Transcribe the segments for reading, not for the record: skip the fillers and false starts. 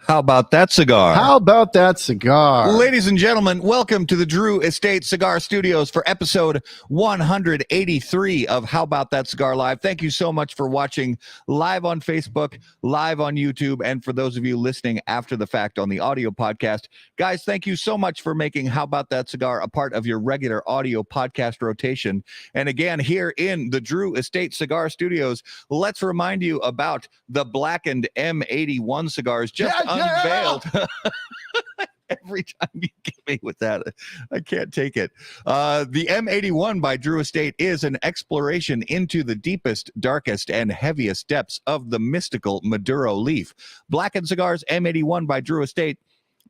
How about that cigar? How about that cigar? Ladies and gentlemen, welcome to the Drew Estate Cigar Studios for episode 183 of How About That Cigar Live. Thank you so much for watching live on Facebook, live on YouTube, and for those of you listening after the fact on the audio podcast. Guys, thank you so much for making How About That Cigar a part of your regular audio podcast rotation. And again, here in the Drew Estate Cigar Studios, let's remind you about the blackened M81 cigars just unveiled. Every time you get me with that, I can't take it. The M81 by Drew Estate is an exploration into the deepest, darkest, and heaviest depths of the mystical Maduro leaf. Blackened Cigars M81 by Drew Estate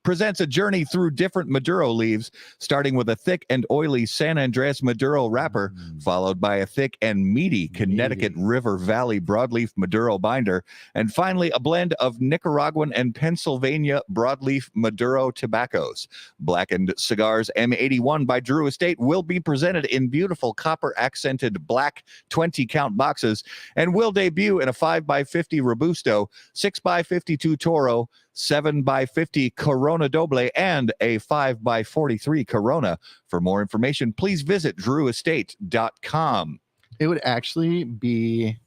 presents a journey through different Maduro leaves, starting with a thick and oily San Andres Maduro wrapper, followed by a thick and meaty Connecticut River Valley broadleaf Maduro binder, and finally a blend of Nicaraguan and Pennsylvania broadleaf Maduro tobaccos. Blackened Cigars M81 by Drew Estate will be presented in beautiful copper-accented black 20-count boxes and will debut in a 5x50 Robusto, 6x52 Toro, 7x50 Corona Doble, and a 5x43 Corona. For more information, please visit drewestate.com. It would actually be,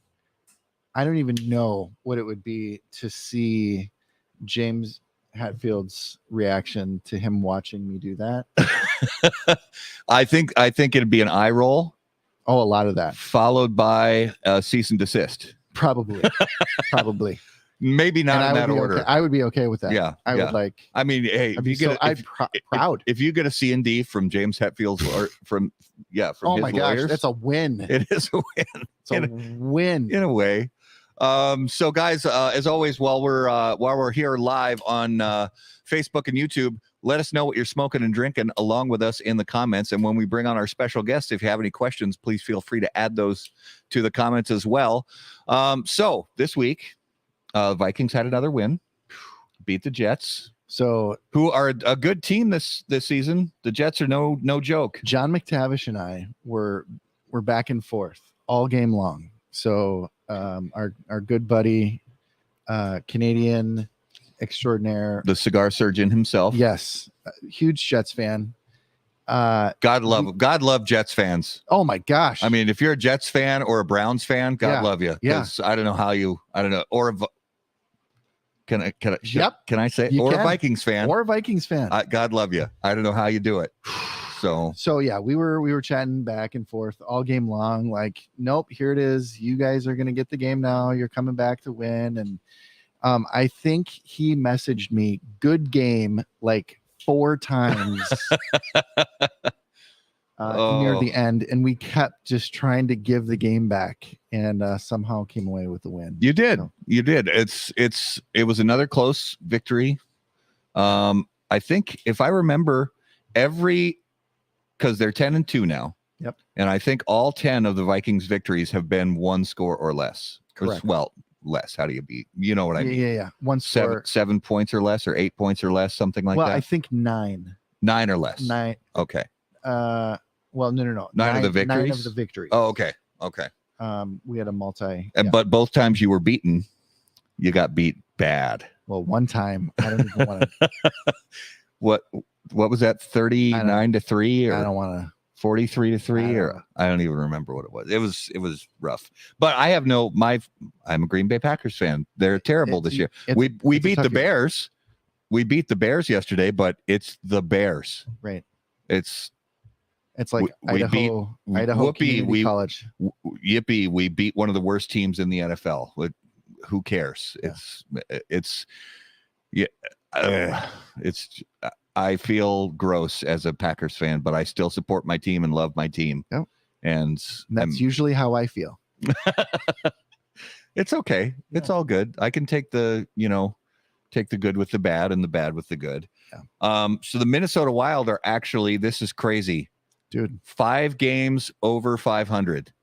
I don't even know what it would be to see James Hatfield's reaction to him watching me do that. I think it'd be an eye roll. Oh, a lot of that. Followed by a cease and desist. Probably. Maybe not in that order. Okay. I would be okay with that. Yeah. I would like. I mean, hey, I'd be proud. If you get a C&D from James Hetfield's or from oh his my lawyers, gosh, that's a win. It is a win. It's a win in a way. So guys, as always, while we're here live on Facebook and YouTube, let us know what you're smoking and drinking along with us in the comments. And when we bring on our special guests, if you have any questions, please feel free to add those to the comments as well. So this week, Vikings had another win, beat the Jets, so who are a good team this season. The Jets are no joke. John McTavish and I were back and forth all game long. So our good buddy, Canadian extraordinaire, the cigar surgeon himself, yes, huge Jets fan. God love Jets fans. Oh my gosh! I mean, if you're a Jets fan or a Browns fan, God love you. Yeah. I don't know how you. I don't know. Or can I say you or can. A Vikings fan? Or a Vikings fan. God love you. I don't know how you do it. So yeah, we were chatting back and forth all game long. Like, nope, here it is. You guys are gonna get the game now. You're coming back to win. And I think he messaged me "good game" like 4 times near the end, and we kept just trying to give the game back, and somehow came away with the win. You did. It was another close victory. I think if I remember because they're 10-2 now. Yep. And I think all 10 of the Vikings victories have been 1 score or less. Correct. Well, less. How do you beat? You know what I mean? Yeah. 1 score. 7 points or less, or 8 points or less, something like that. Well, I think 9. 9 or less. 9. Okay. Well, no. 9 of the victories. 9 of the victories. Oh, okay. We had a multi. But both times you were beaten, you got beat bad. Well, one time I don't even want to. What was that? 39-3 or I don't want to. 43-3 or I don't even remember what it was. It was rough. But I have I'm a Green Bay Packers fan. They're terrible this year. We beat the Bears. We beat the Bears yesterday, but it's the Bears. Right. It's like Idaho Community College. Yippee! We beat one of the worst teams in the NFL. Who cares? Yeah. I feel gross as a Packers fan, but I still support my team and love my team. Yep. And that's usually how I feel. It's okay. Yeah. It's all good. I can take the good with the bad and the bad with the good. Yeah. So the Minnesota Wild are actually, this is crazy, dude. 5 games over 500.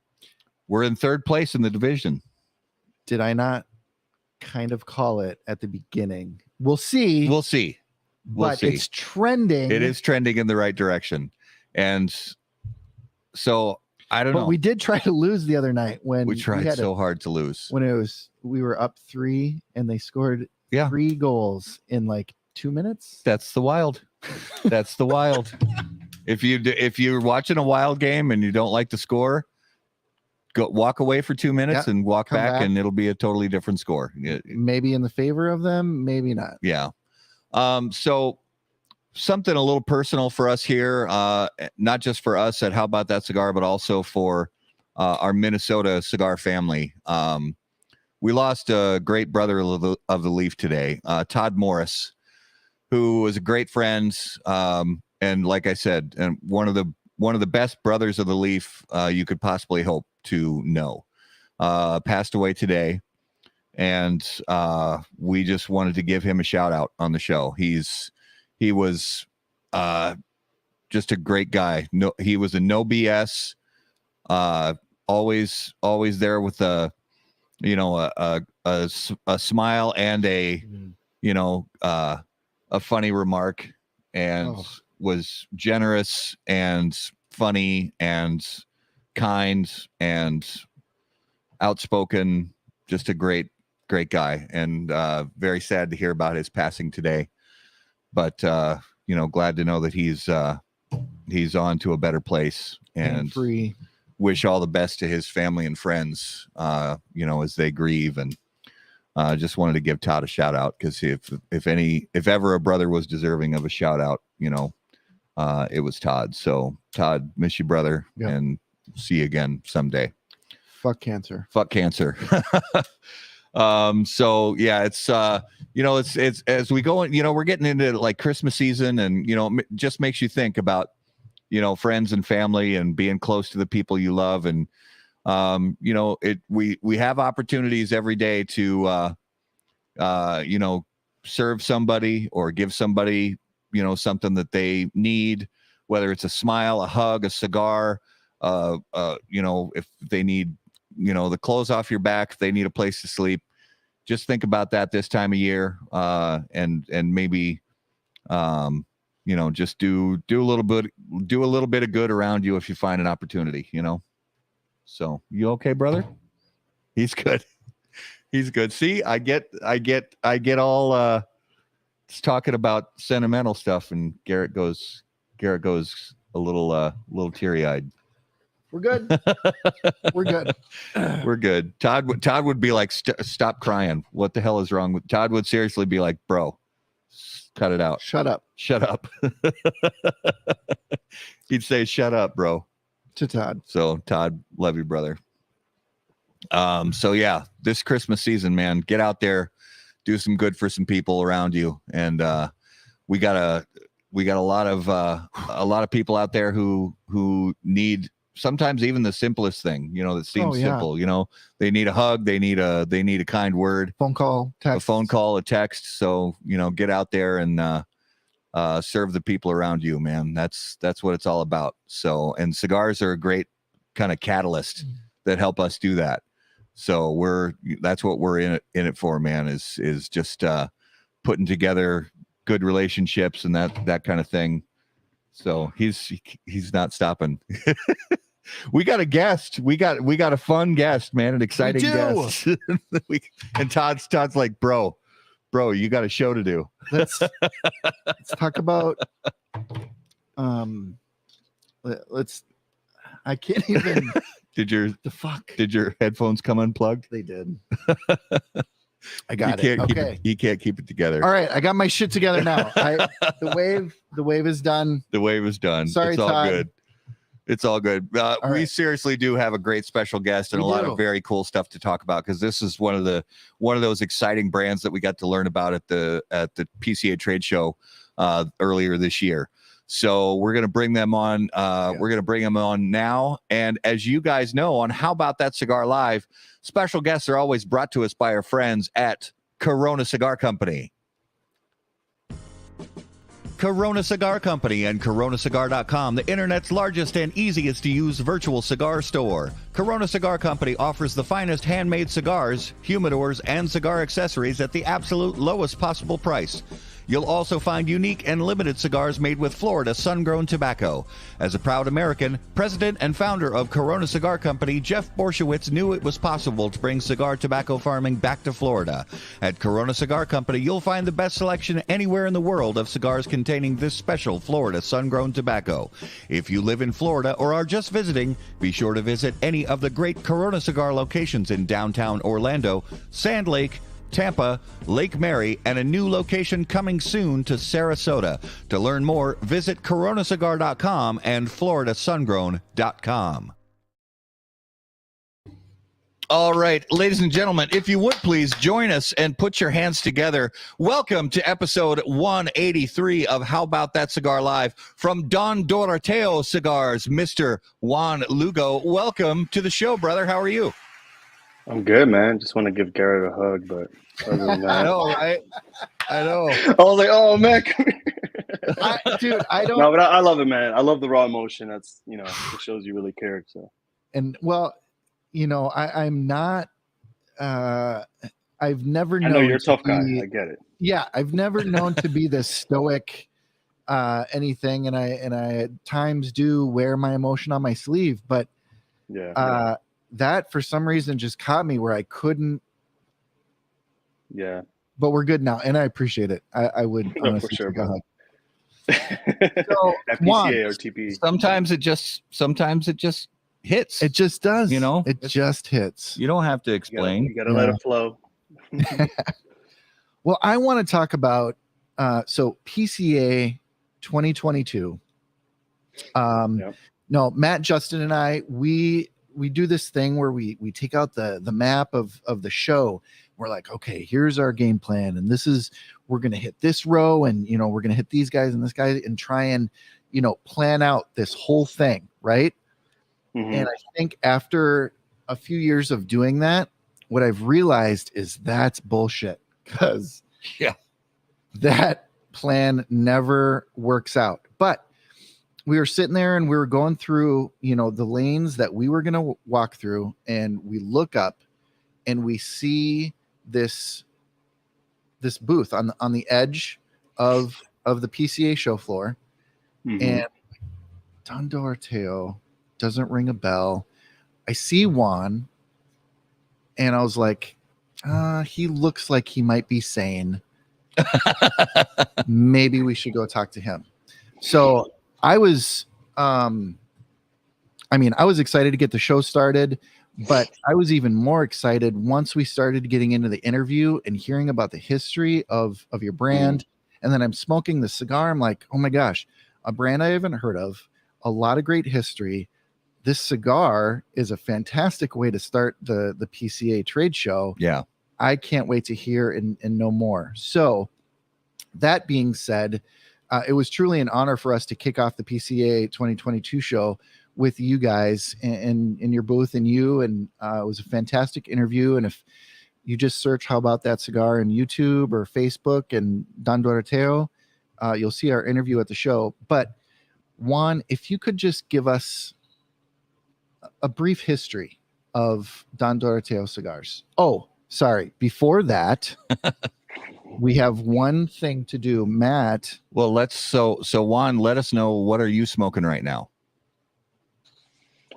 We're in 3rd place in the division. Did I not kind of call it at the beginning? We'll see. But it's trending. It is trending in the right direction. And so I don't know. But we did try to lose the other night when we tried so hard to lose. When we were up 3 and they scored Yeah. 3 goals in like 2 minutes. That's the Wild. That's the Wild. If you're watching a Wild game and you don't like the score, go walk away for 2 minutes and walk back, and it'll be a totally different score. Maybe in the favor of them, maybe not. Yeah. So something a little personal for us here, not just for us at How About That Cigar, but also for our Minnesota cigar family. We lost a great brother of the Leaf today, Todd Morris, who was a great friend, and like I said, and one of the best brothers of the Leaf you could possibly hope to know. Passed away today, and we just wanted to give him a shout out on the show. He was just a great guy. No, he was a no BS. Always there with a smile and a funny remark, and was generous and funny and kind and outspoken. Just a great guy, and very sad to hear about his passing today. But glad to know that he's on to a better place, and free. Wish all the best to his family and friends, as they grieve. And just wanted to give Todd a shout out, because if ever a brother was deserving of a shout out, it was Todd. So Todd, miss you, brother, and see you again someday. Fuck cancer. Fuck cancer. So yeah, it's it's as we go in, we're getting into like Christmas season, and it just makes you think about friends and family and being close to the people you love. And we have opportunities every day to serve somebody or give somebody something that they need, whether it's a smile, a hug, a cigar, if they need the clothes off your back, if they need a place to sleep. Just think about that this time of year, and maybe just do a little bit of good around you if you find an opportunity. So you okay, brother? He's good. He's good. See, I get all talking about sentimental stuff, and Garrett goes a little teary-eyed. We're good. We're good. We're good. Todd would be like, stop crying. What the hell is wrong with Todd? Would seriously be like, bro, cut it out. Shut up. He'd say, shut up, bro, to Todd. So Todd, love you, brother. So yeah, this Christmas season, man, get out there, do some good for some people around you. And we got a lot of people out there who need sometimes even the simplest thing, that seems simple. They need a hug, they need a kind word, phone call, a text. So get out there and serve the people around you, man. That's what it's all about. So, and cigars are a great kind of catalyst that help us do that. So that's what we're in it for, man, is just putting together good relationships and that kind of thing. So he's not stopping. We got a guest. We got a fun guest, man, an exciting guest. And Todd's like, bro, you got a show to do. Let's talk about let's I can't even Did your headphones come unplugged? They did. I got it. Okay. You can't keep it together. All right, I got my shit together now. The wave is done. The wave is done. Sorry, it's all Todd. good. It's all good. We seriously do have a great special guest and a lot of very cool stuff to talk about, because this is one of those exciting brands that we got to learn about at the PCA trade show earlier this year. So we're going to bring them on. We're going to bring them on now. And as you guys know, on How About That Cigar Live, special guests are always brought to us by our friends at Corona Cigar Company. Corona Cigar Company and coronacigar.com, the internet's largest and easiest to use virtual cigar store. Corona Cigar Company offers the finest handmade cigars, humidors, and cigar accessories at the absolute lowest possible price. You'll also find unique and limited cigars made with Florida sun-grown tobacco. As a proud American, president and founder of Corona Cigar Company, Jeff Borshowitz knew it was possible to bring cigar tobacco farming back to Florida. At Corona Cigar Company, you'll find the best selection anywhere in the world of cigars containing this special Florida sun-grown tobacco. If you live in Florida or are just visiting, be sure to visit any of the great Corona Cigar locations in downtown Orlando, Sand Lake, Tampa, Lake Mary, and a new location coming soon to Sarasota. To learn more, visit coronacigar.com and floridasungrown.com. All right, ladies and gentlemen, if you would please join us and put your hands together. Welcome to episode 183 of How About That Cigar Live from Don Doroteo Cigars, Mr. Juan Lugo. Welcome to the show, brother. How are you? I'm good, man. Just want to give Garrett a hug, but other than that, I know, right? I know. I was like, "Oh man, come here." Dude, I don't. No, but I love it, man. I love the raw emotion. That's it shows you really cared. So, And well, I'm not. I've never I known. know you're a to tough guy. be- I get it. Yeah, I've never known to be this stoic anything, and I at times do wear my emotion on my sleeve, but Yeah, that for some reason just caught me where I couldn't. yeah. But we're good now, and I appreciate it. I would No, for honestly sure, take a bro. hug. So, Juan, FPCA or TP. Sometimes it just hits. it just does. You it just hits. You don't have to You explain. gotta let it flow. Well, I want to talk about so PCA 2022. Yep. No, Matt, Justin, and I we do this thing where we take out the map of the show. We're like, okay, here's our game plan, and we're gonna hit this row, and we're gonna hit these guys and this guy, and try and plan out this whole thing, right? Mhm. And I think after a few years of doing that, what I've realized is that's bullshit, because Yeah. that plan never works out. But we were sitting there and we were going through, the lanes that we were going to walk through, and we look up and we see this booth on the edge of the PCA show floor, Mhm. and Don Doroteo doesn't ring a bell. I see Juan, and I was like, he looks like he might be sane. Maybe we should go talk to him. So I was, I was excited to get the show started, but I was even more excited once we started getting into the interview and hearing about the history of your brand. And then I'm smoking the cigar. I'm like, oh my gosh, a brand I haven't heard of, a lot of great history. This cigar is a fantastic way to start the PCA trade show. Yeah. I can't wait to hear and know more. So that being said, it was truly an honor for us to kick off the PCA 2022 show with you guys in your booth, and it was a fantastic interview. And if you just search How About That Cigar in YouTube or Facebook and Don Doroteo, you'll see our interview at the show. But Juan, if you could just give us a brief history of Don Doroteo Cigars. Oh, sorry. Before that, we have one thing to do. Matt. Well, so Juan, let us know, what are you smoking right now?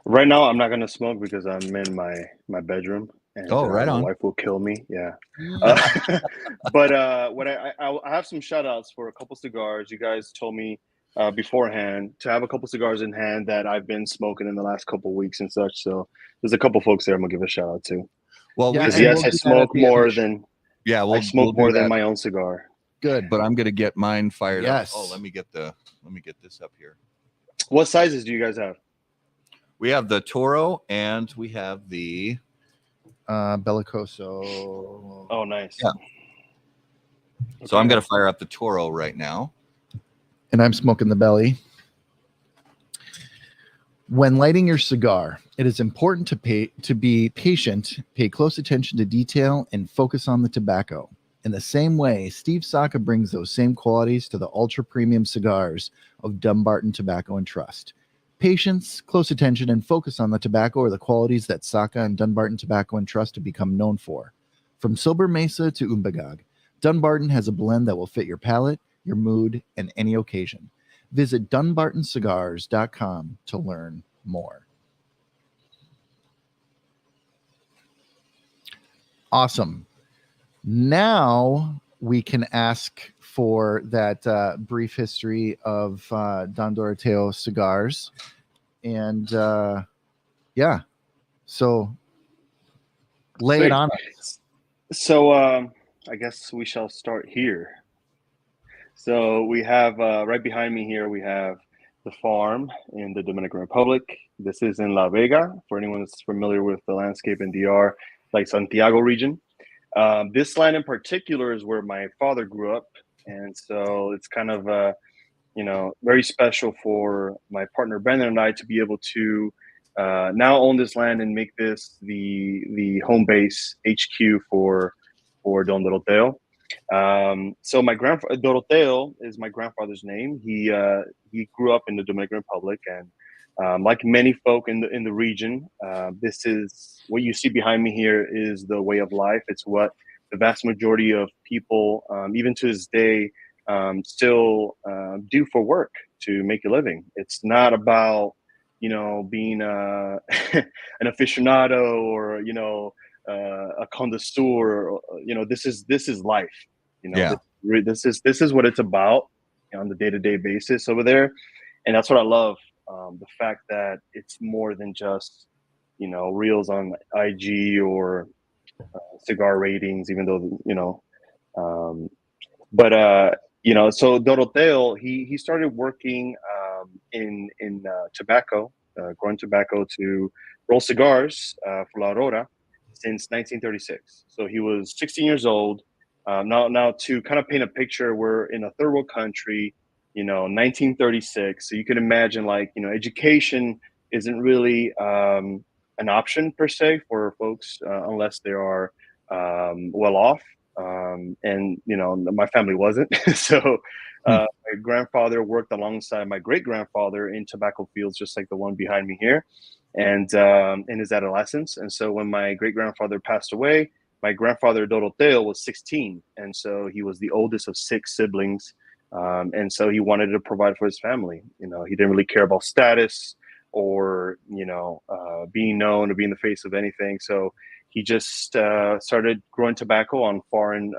Right now, I'm not gonna smoke because I'm in my bedroom. And, Right on. My wife will kill me. Yeah. But what I have some shout outs for a couple cigars. You guys told me beforehand to have a couple cigars in hand that I've been smoking in the last couple weeks and such. So there's a couple folks there I'm gonna give a shout out to. Well, Yeah, Because and yes, we'll I do that smoke at the end of more the show. than we'll I smoke do more than that, my own cigar. Good. but I'm gonna get mine fired Yes. up. Oh, let me get this up here. What sizes do you guys have? We have the Toro and we have the Bellicoso. Oh, nice. Yeah. So I'm gonna fire up the Toro right now. And I'm smoking the Belly. When lighting your cigar, it is important to be patient, pay close attention to detail, and focus on the tobacco. In the same way, Steve Saka brings those same qualities to the ultra premium cigars of Dumbarton Tobacco and Trust. Patience, close attention, and focus on the tobacco are the qualities that Saka and Dunbarton Tobacco and Trust have become known for. From Silver Mesa to Umbagog, Dunbarton has a blend that will fit your palate, your mood, and any occasion. Visit dunbartoncigars.com to learn more. Awesome. Now we can ask for that brief history of Don Doroteo Cigars. And yeah, so lay Sweet. it on us. So I guess we shall start here. So we have right behind me here, we have the farm in the Dominican Republic. This is in La Vega, for anyone that's familiar with the landscape in DR, like Santiago region. This land in particular is where my father grew up. And so it's kind of, very special for my partner, Brandon, and I to be able to now own this land and make this the home base HQ for Don Doroteo. So my grandfather Doroteo is my grandfather's name. He grew up in the Dominican Republic, and like many folk in the region, this is what you see behind me here is the way of life. It's what the vast majority of people, even to this day, still do for work to make a living. It's not about being an aficionado or a connoisseur. This is life. Yeah. This is what it's about on the day-to-day basis over there, and that's what I love. The fact that it's more than just reels on IG or cigar ratings, even though so Doroteo, he started working in tobacco, growing tobacco to roll cigars for La Aurora since 1936. So he was 16 years old. Now to kind of paint a picture, we're in a third world country, 1936. So you can imagine, education isn't really an option per se for folks unless they are well off. And my family wasn't. So my grandfather worked alongside my great grandfather in tobacco fields, just like the one behind me here, and in his adolescence. And so when my great grandfather passed away, my grandfather Doroteo was 16, and so he was the oldest of 6 siblings. And so he wanted to provide for his family. He didn't really care about status or being known or being the face of anything. So he just started growing tobacco on foreign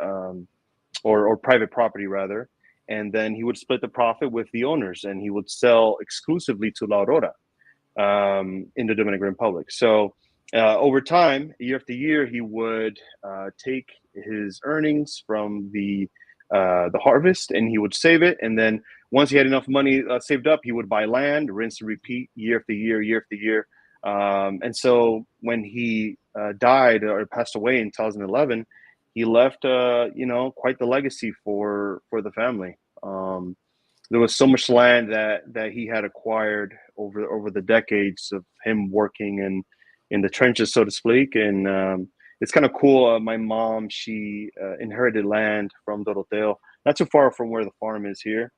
or private property rather, and then he would split the profit with the owners, and he would sell exclusively to La Aurora in the Dominican Republic. So over time, year after year, he would take his earnings from the harvest, and he would save it, and then once he had enough money saved up, he would buy land, rinse and repeat, year after year, year after year. And so when he died or passed away in 2011, he left, quite the legacy for the family. There was so much land that he had acquired over the decades of him working in the trenches, so to speak. And it's kind of cool. My mom, she inherited land from Doroteo, not too far from where the farm is here.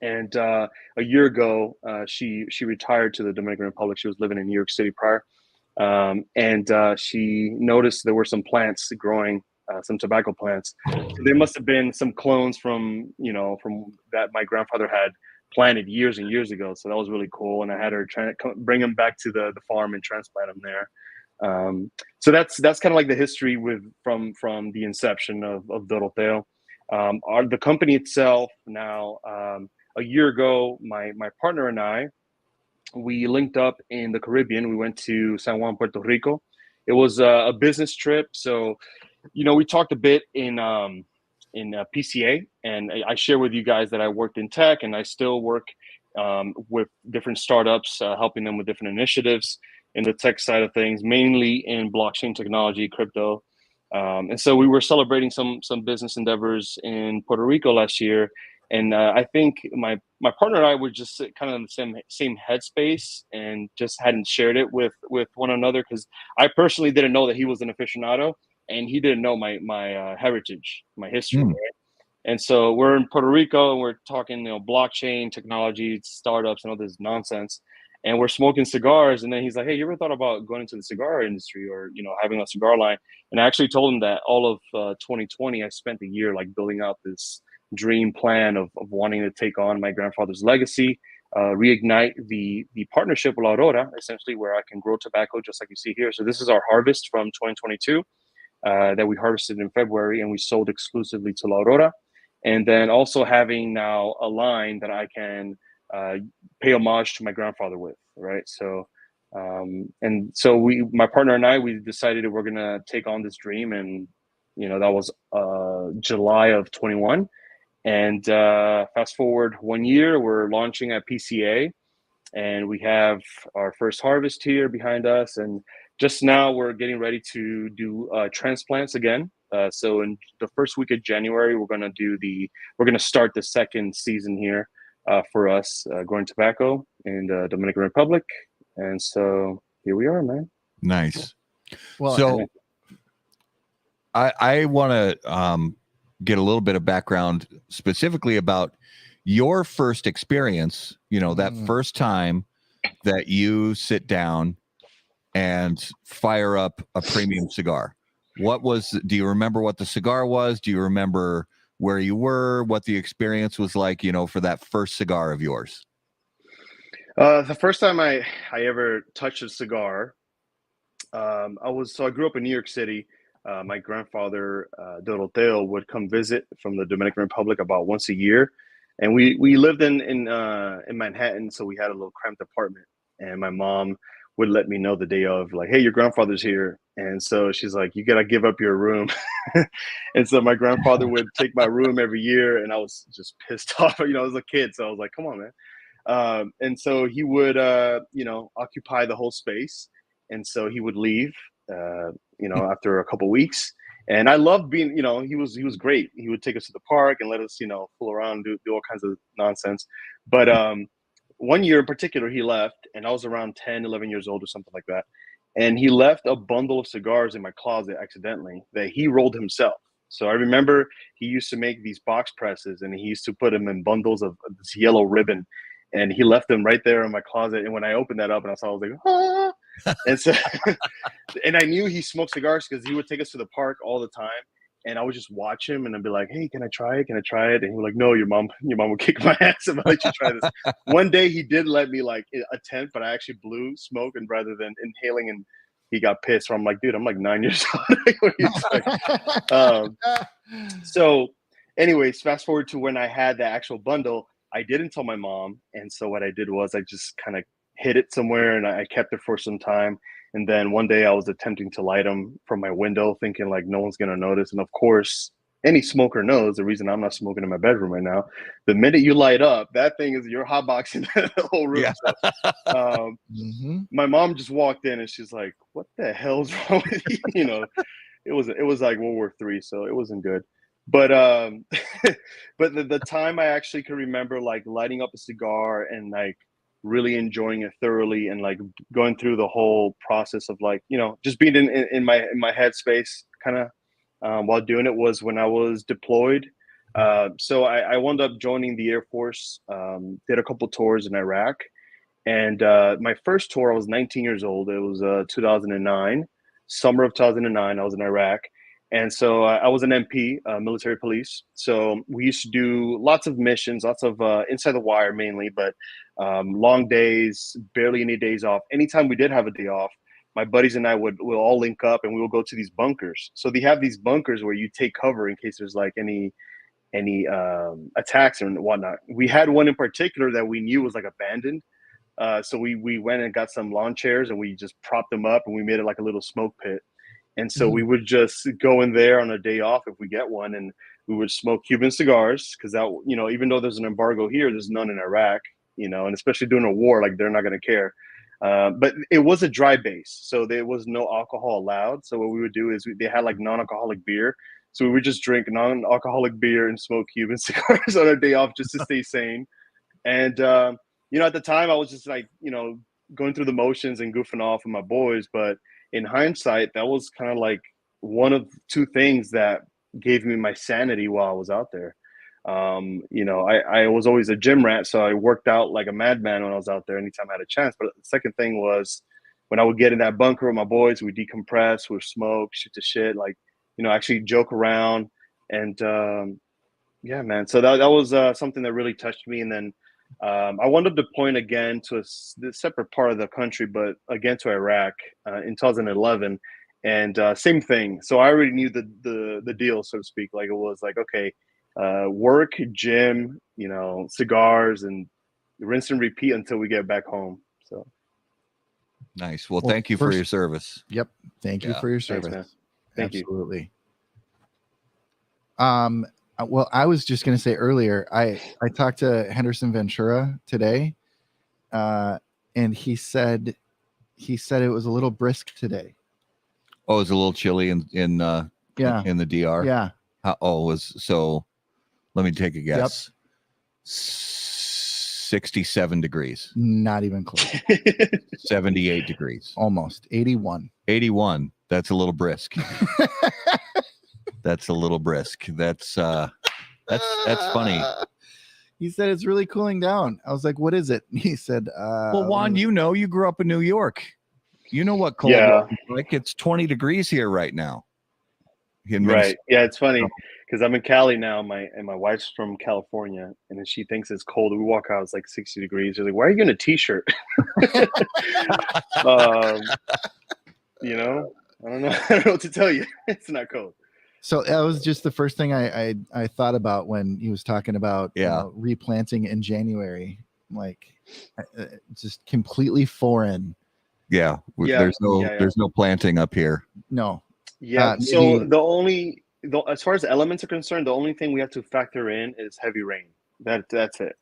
And a year ago, she retired to the Dominican Republic. She was living in New York City prior. And she noticed there were some plants growing, some tobacco plants. So there must have been some clones from that my grandfather had planted years and years ago. So that was really cool. And I had her bring them back to the farm and transplant them there. So that's kind of like the history from the inception of Doroteo. The company itself now, a year ago, my partner and I, we linked up in the Caribbean. We went to San Juan, Puerto Rico. It was a business trip. So, we talked a bit in PCA, and I share with you guys that I worked in tech, and I still work with different startups, helping them with different initiatives in the tech side of things, mainly in blockchain technology, crypto. And so we were celebrating some business endeavors in Puerto Rico last year. And I think my partner and I were just kind of in the same headspace and just hadn't shared it with one another, because I personally didn't know that he was an aficionado and he didn't know my heritage, my history. Right? And so we're in Puerto Rico and we're talking, blockchain technology, startups and all this nonsense. and we're smoking cigars. And then he's like, "Hey, you ever thought about going into the cigar industry, or having a cigar line?" And I actually told him that all of 2020, I spent the year like building out this dream plan of wanting to take on my grandfather's legacy, reignite the partnership with La Aurora, essentially, where I can grow tobacco just like you see here. So this is our harvest from 2022 that we harvested in February, and we sold exclusively to La Aurora. And then also having now a line that I can pay homage to my grandfather with, right? So, and so my partner and I, we decided that we're gonna take on this dream, and that was July of 21. And fast forward 1 year, we're launching at PCA, and we have our first harvest here behind us. And just now we're getting ready to do transplants again. So in the first week of January, we're gonna start the second season here for us growing tobacco in the Dominican Republic. And so here we are, man. Nice. Well, So I want to get a little bit of background specifically about your first experience, that first time that you sit down and fire up a premium cigar. Do you remember what the cigar was? Do you remember where you were, what the experience was like, for that first cigar of yours? The first time I ever touched a cigar, I grew up in New York City. My grandfather, Don Doroteo, would come visit from the Dominican Republic about once a year. And we lived in Manhattan, so we had a little cramped apartment. And my mom would let me know the day of, like, "Hey, your grandfather's here." And so she's like, "You gotta give up your room." And so my grandfather would take my room every year, and I was just pissed off. I was a kid, so I was like, "Come on, man." And so he would, occupy the whole space, and so he would leave, after a couple weeks. And I loved being, he was great. He would take us to the park and let us, fool around, do all kinds of nonsense. But 1 year in particular, he left, and I was around 10, 11 years old or something like that. And he left a bundle of cigars in my closet accidentally that he rolled himself. So I remember he used to make these box presses, and he used to put them in bundles of this yellow ribbon, and he left them right there in my closet. And when I opened that up and I saw, I was like, "Ah!" And so, and I knew he smoked cigars because he would take us to the park all the time. And I would just watch him, and I'd be like, "Hey, can I try it? Can I try it?" And he was like, "No, your mom will kick my ass if I let you try this." One day he did let me like attempt, but I actually blew smoke, and rather than inhaling, and he got pissed. So I'm like, "Dude, I'm like 9 years old." What do you expect? So anyways, fast forward to when I had the actual bundle, I didn't tell my mom. And so what I did was I just kind of hid it somewhere, and I kept it for some time. And then one day I was attempting to light them from my window, thinking like no one's going to notice. And of course, any smoker knows the reason I'm not smoking in my bedroom right now. The minute you light up, that thing is you're hotboxing the whole room. Yeah. So, my mom just walked in, and she's like, "What the hell's wrong with you?" It was like World War III, so it wasn't good. But but the time I actually can remember like lighting up a cigar and like really enjoying it thoroughly, and like going through the whole process of like just being in my headspace kind of while doing it, was when I was deployed. So I wound up joining the Air Force, did a couple tours in Iraq. And my first tour, I was 19 years old. It was 2009, summer of 2009. I was in Iraq. And so I was an MP, military police. So we used to do lots of missions, lots of inside the wire mainly, but long days, barely any days off. Anytime we did have a day off, my buddies and I will all link up, and we will go to these bunkers. So they have these bunkers where you take cover in case there's like any attacks and whatnot. We had one in particular that we knew was like abandoned. So we went and got some lawn chairs, and we just propped them up, and we made it like a little smoke pit. And so we would just go in there on a day off if we get one, and we would smoke Cuban cigars, because that, even though there's an embargo here, there's none in Iraq, and especially during a war, like they're not going to care. But it was a dry base, so there was no alcohol allowed. So what we would do is they had like non-alcoholic beer. So we would just drink non-alcoholic beer and smoke Cuban cigars on our day off just to stay sane. And, at the time I was just like, going through the motions and goofing off with my boys. But in hindsight, that was kind of like one of two things that gave me my sanity while I was out there. You know, I was always a gym rat, so I worked out like a madman when I was out there anytime I had a chance. But the second thing was when I would get in that bunker with my boys, we decompress, we smoke, shoot the shit, like, you know, actually joke around. And yeah, man. So that was something that really touched me. And then I wanted to point again to a separate part of the country, but again to Iraq in 2011. And same thing. So I already knew the deal, so to speak. Like it was like, okay, work, gym, you know, cigars, and rinse and repeat until we get back home. So Nice. Well, thank you for your service. Yep. Thank you for your service. Thanks, man. Thank Absolutely. Well, I was just going to say earlier, I talked to Henderson Ventura today, and he said it was a little brisk today. Oh, it's a little chilly in the DR. Yeah. So let me take a guess. Yep. 67 degrees. Not even close. 78 degrees. Almost 81. 81. That's a little brisk. That's a little brisk. That's funny. He said it's really cooling down. I was like, what is it? He said, well, Juan, you know, you grew up in New York. You know what cold is like. It's 20 degrees here right now. Right. Yeah, it's funny because I'm in Cali now. My wife's from California, and then she thinks it's cold. We walk out, it's like 60 degrees. She's like, "Why are you in a t-shirt?" You know, I don't know. I don't know what to tell you. It's not cold. So that was just the first thing I thought about when he was talking about replanting in January. Like, just completely foreign. Yeah. There's no planting up here. No. Yeah. So as far as elements are concerned, the only thing we have to factor in is heavy rain. That's it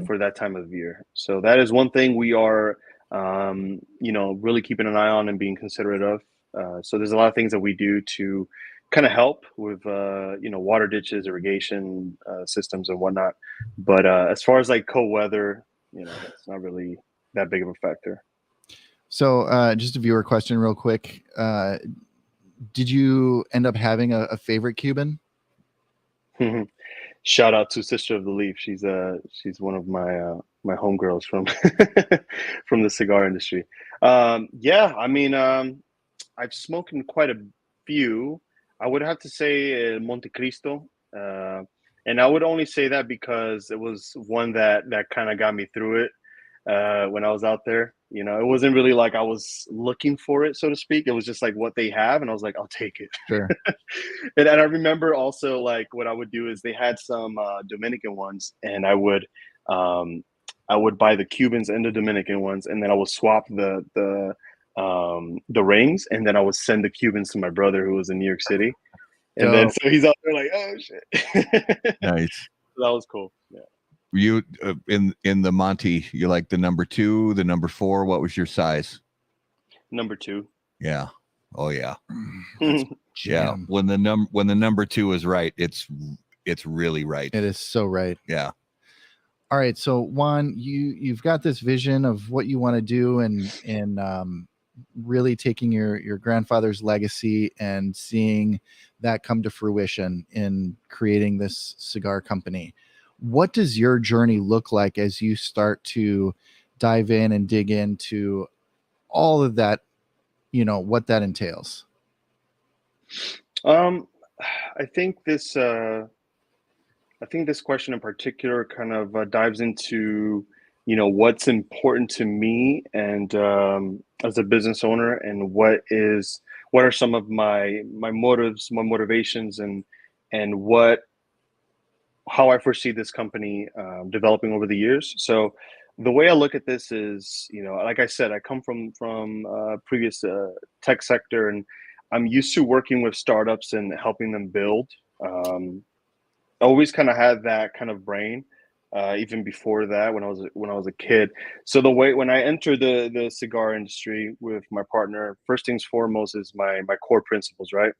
for that time of year. So that is one thing we are, you know, really keeping an eye on and being considerate of. So there's a lot of things that we do to kind of help with, you know, water ditches, irrigation systems and whatnot. But as far as like cold weather, you know, it's not really that big of a factor. So just a viewer question real quick. Did you end up having a favorite Cuban? Shout out to Sister of the Leaf. She's one of my my homegirls from from the cigar industry. Yeah, I mean, I've smoked quite a few. I would have to say Montecristo, and I would only say that because it was one that kind of got me through it when I was out there. You know, it wasn't really like I was looking for it, so to speak. It was just like what they have, and I was like, I'll take it. Sure. And I remember also like what I would do is they had some Dominican ones, and I would buy the Cubans and the Dominican ones, and then I would swap the rings, and then I would send the Cubans to my brother who was in New York City, and then so he's out there like, oh shit. Nice. So that was cool. Yeah. You in the Monte, you like the number 2, the number 4. What was your size? Number 2. Yeah. Oh yeah. Yeah. When the number 2 is right, it's really right. It is so right. Yeah. All right. So Juan, you've got this vision of what you want to do and really taking your grandfather's legacy and seeing that come to fruition in creating this cigar company. What does your journey look like as you start to dive in and dig into all of that, you know, what that entails? I think this question in particular kind of dives into, you know, what's important to me and as a business owner, and what are some of my motives, my motivations, and how I foresee this company developing over the years. So the way I look at this is, you know, like I said, I come from previous tech sector, and I'm used to working with startups and helping them build. I always kind of had that kind of brain, even before that when I was a kid. So the way when I entered the cigar industry with my partner, first things foremost is my core principles, right?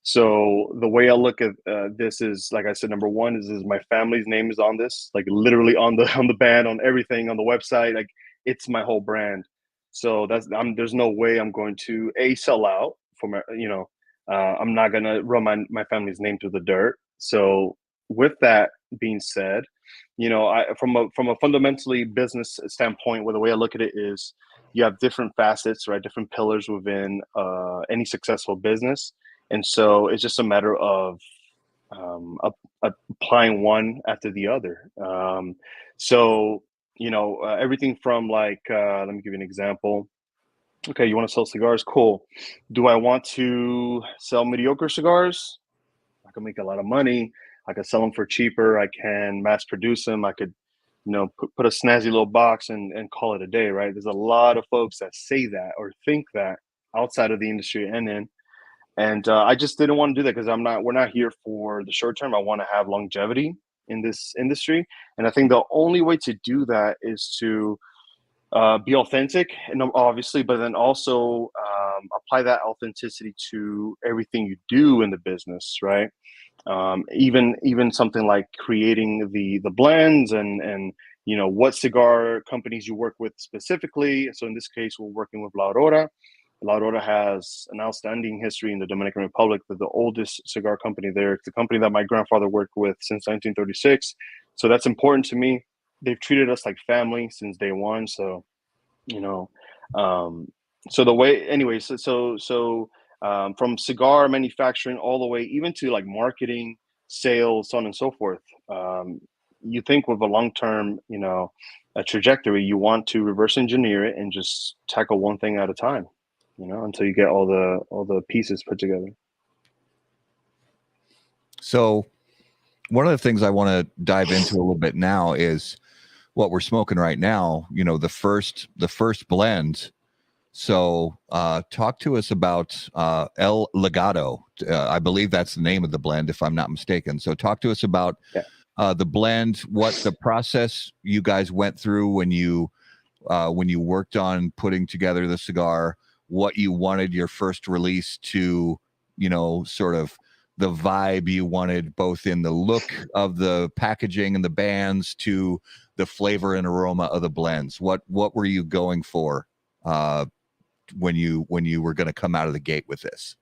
So the way I look at this is, like I said, number one is my family's name is on this, like literally on the band, on everything, on the website, like it's my whole brand. So there's no way I'm going to sell out for my, you know, I'm not gonna run my family's name through the dirt. So with that being said, from a fundamentally business standpoint, where the way I look at it is, you have different facets, right? Different pillars within any successful business, and so it's just a matter of applying one after the other. So everything from like, let me give you an example. Okay, you want to sell cigars? Cool. Do I want to sell mediocre cigars? I can make a lot of money. I can sell them for cheaper. I can mass produce them. I could, put a snazzy little box and call it a day, right? There's a lot of folks that say that or think that outside of the industry and in. And I just didn't want to do that because we're not here for the short term. I want to have longevity in this industry. And I think the only way to do that is to be authentic, and obviously, but then also apply that authenticity to everything you do in the business, right? Even something like creating the blends and what cigar companies you work with specifically. So in this case, we're working with La Aurora. La Aurora has an outstanding history in the Dominican Republic. They're the oldest cigar company there. It's the company that my grandfather worked with since 1936. So that's important to me. They've treated us like family since day one. So, so the way, anyways, from cigar manufacturing all the way even to like marketing, sales, so on and so forth. You think with a long-term, a trajectory, you want to reverse engineer it and just tackle one thing at a time, until you get all the pieces put together. So one of the things I want to dive into a little bit now is what we're smoking right now, the first blend. So talk to us about El Legado. I believe that's the name of the blend, if I'm not mistaken. So talk to us about the blend, what the process you guys went through when you worked on putting together the cigar, what you wanted your first release to, sort of the vibe you wanted, both in the look of the packaging and the bands to the flavor and aroma of the blends. What were you going for when you were going to come out of the gate with this?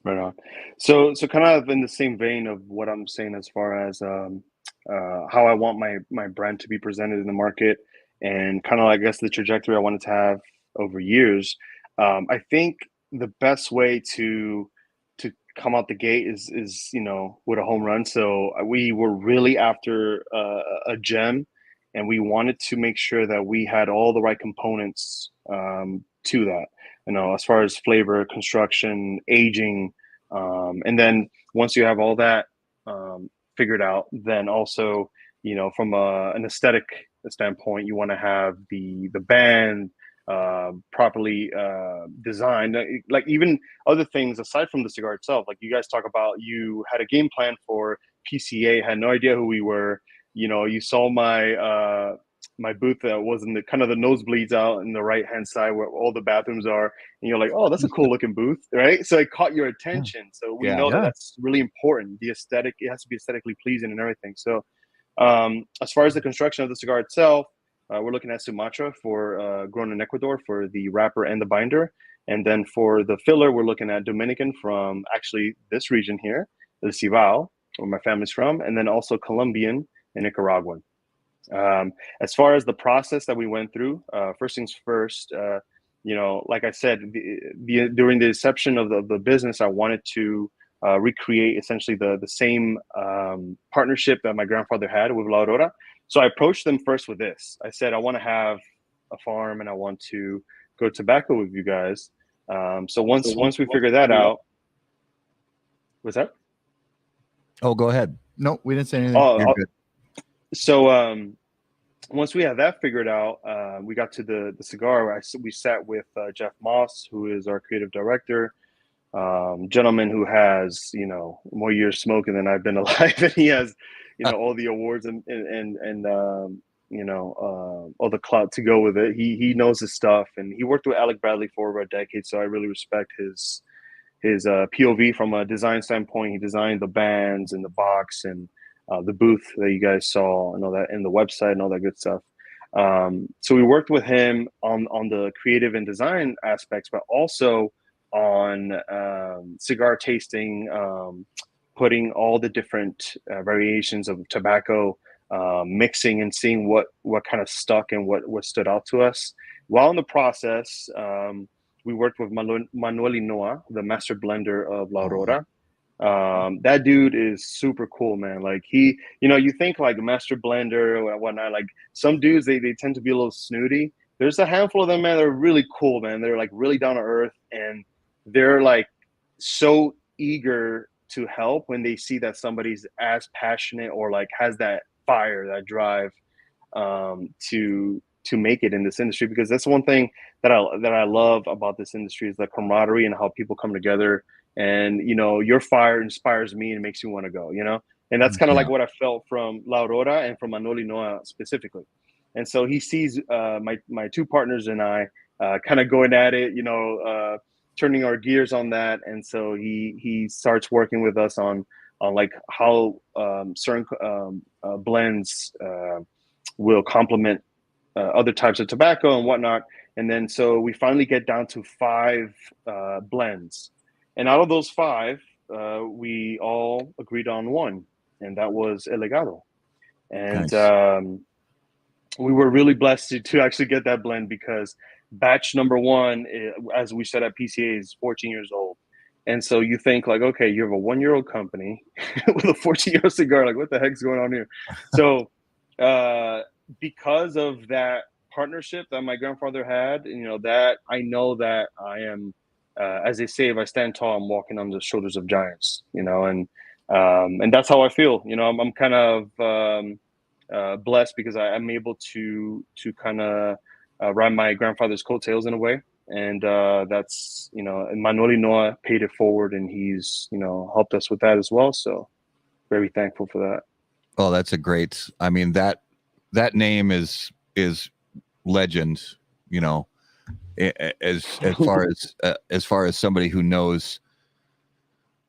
Right on. So kind of in the same vein of what I'm saying as far as how I want my brand to be presented in the market, and kind of, I guess, the trajectory I wanted to have over years. I think the best way to come out the gate is with a home run. So we were really after a gem, and we wanted to make sure that we had all the right components to that. As far as flavor, construction, aging, and then once you have all that figured out, then also, from an aesthetic standpoint, you want to have the band properly designed, like even other things aside from the cigar itself. Like you guys talk about, you had a game plan for PCA, had no idea who we were. You saw my booth that was in the kind of the nosebleeds out in the right hand side where all the bathrooms are, and you're like, oh, that's a cool looking booth, right? So it caught your attention. So we know that that's really important. The aesthetic, it has to be aesthetically pleasing and everything. So as far as the construction of the cigar itself, we're looking at Sumatra for grown in Ecuador for the wrapper and the binder. And then for the filler, we're looking at Dominican from actually this region here, the Cibao, where my family's from, and then also Colombian and Nicaraguan. As far as the process that we went through, first things first, like I said, during the inception of the business, I wanted to recreate essentially the same partnership that my grandfather had with La Aurora. So I approached them first with this. I said, I want to have a farm and I want to grow tobacco with you guys. So once we figure that out, what's that? Oh, go ahead. No, we didn't say anything. Oh, so once we had that figured out, we got to the cigar. We sat with Jeff Moss, who is our creative director, gentleman who has more years smoking than I've been alive, and he has all the awards and all the clout to go with it. He knows his stuff, and he worked with Alec Bradley for over a decade, so I really respect his POV from a design standpoint. He designed the bands and the box and the booth that you guys saw and all that, and the website and all that good stuff. So we worked with him on the creative and design aspects, but also on cigar tasting, putting all the different variations of tobacco, mixing and seeing what kind of stuck and what stood out to us. While in the process, we worked with Manuel Inoa, the master blender of La Aurora. That dude is super cool, man. Like you think like master blender or whatnot, like some dudes, they tend to be a little snooty. There's a handful of them, man, that are really cool, man. They're like really down to earth, and they're like so eager to help when they see that somebody's as passionate or like has that fire, that drive to make it in this industry. Because that's one thing that I love about this industry is the camaraderie and how people come together. And your fire inspires me and makes you want to go. And that's kind of like what I felt from La Aurora and from Manoli Noa specifically. And so he sees my two partners and I kind of going at it, turning our gears on that. And so he starts working with us on like how certain blends will complement other types of tobacco and whatnot. And then so we finally get down to 5 blends. And out of those 5, we all agreed on one, and that was El Legado. And nice. We were really blessed to actually get that blend because batch number 1, as we said at PCA, is 14 years old. And so you think like, okay, you have a 1-year-old company with a 14-year-old cigar. Like, what the heck's going on here? So because of that partnership that my grandfather had, that I know that I am, as they say, if I stand tall, I'm walking on the shoulders of giants, and that's how I feel. I'm kind of blessed because I'm able to kind of ride my grandfather's coattails in a way. And that's, and Manoli Noa paid it forward, and he's, helped us with that as well. So very thankful for that. Oh, that's a great, I mean, that name is legend, as far as somebody who knows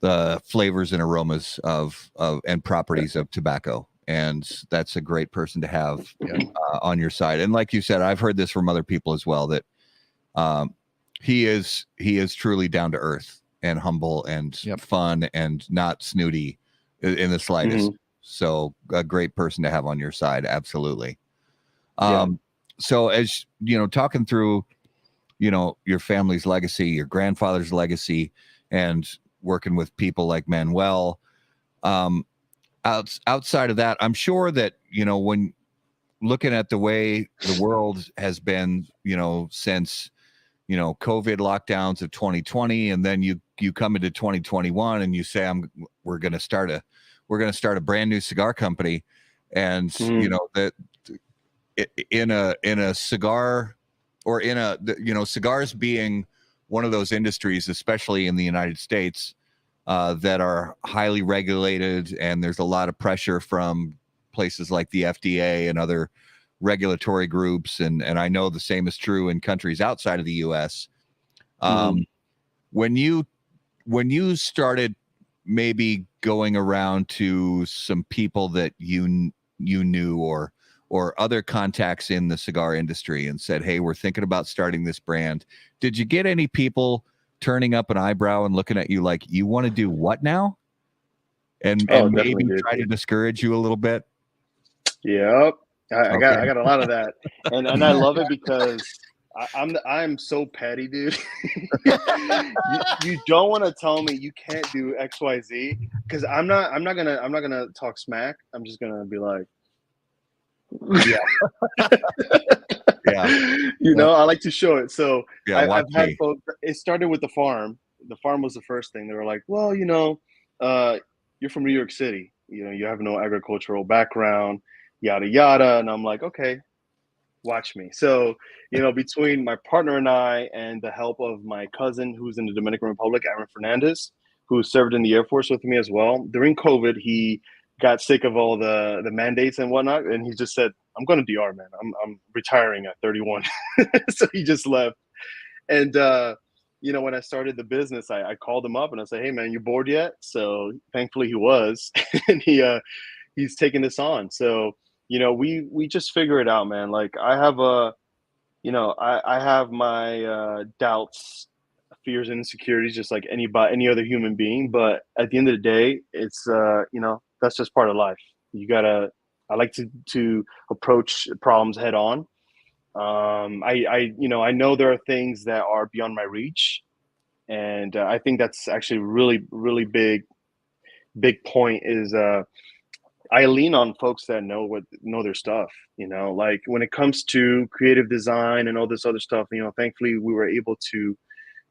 the flavors and aromas of and properties of tobacco. And that's a great person to have on your side. And like you said, I've heard this from other people as well, that he is truly down to earth and humble and fun and not snooty in the slightest. Mm-hmm. So a great person to have on your side. Absolutely. So as talking through, your family's legacy, your grandfather's legacy, and working with people like Manuel, outside of that, I'm sure that, when looking at the way the world has been, since, COVID lockdowns of 2020, and then you come into 2021 and you say, we're going to start a brand new cigar company. And, that in a cigar, or cigars being one of those industries, especially in the United States, that are highly regulated, and there's a lot of pressure from places like the FDA and other regulatory groups, and I know the same is true in countries outside of the U.S. When you started maybe going around to some people that you knew or other contacts in the cigar industry and said, hey, we're thinking about starting this brand, did you get any people turning up an eyebrow and looking at you like, you want to do what now? And maybe try to discourage you a little bit? Yep. I got a lot of that. And I love it because I'm so petty, dude. you don't want to tell me you can't do XYZ, because I'm not gonna talk smack. I'm just gonna be like, I like to show it. So I've had folks. It started with the farm. The farm was the first thing. They were like, well, you're from New York City. You have no agricultural background, yada yada. And I'm like, okay, watch me. So between my partner and I, and the help of my cousin who's in the Dominican Republic, Aaron Fernandez, who served in the Air Force with me as well, during COVID, he got sick of all the mandates and whatnot, and he just said, I'm going to DR, man. I'm retiring at 31. So he just left. And when I started the business, I called him up and I said, hey man, you bored yet? So thankfully he was. And he's taking this on. So we just figure it out, man. Like I have I have my doubts fears and insecurities, just like any other human being. But at the end of the day, it's that's just part of life. I like to approach problems head on. I know there are things that are beyond my reach, and I think that's actually really big point is I lean on folks that know their stuff. Like when it comes to creative design and all this other stuff. Thankfully we were able to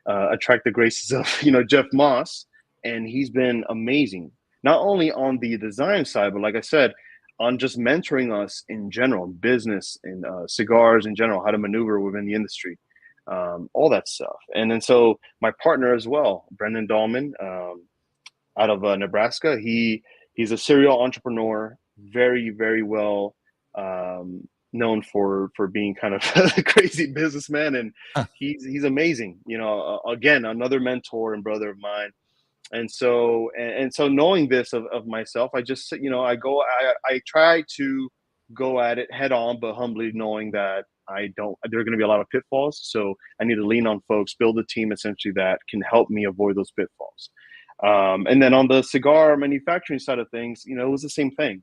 attract the graces of Jeff Moss, and he's been amazing. Not only on the design side, but like I said, on just mentoring us in general, business and cigars in general, how to maneuver within the industry, all that stuff. And then so my partner as well, Brendan Dahlman, out of Nebraska, he's a serial entrepreneur, very well known for being kind of a crazy businessman, and he's amazing. Again, another mentor and brother of mine. And so knowing this of myself, I just I try to go at it head on, but humbly knowing that there are going to be a lot of pitfalls. So I need to lean on folks, build a team essentially that can help me avoid those pitfalls. And then on the cigar manufacturing side of things, it was the same thing.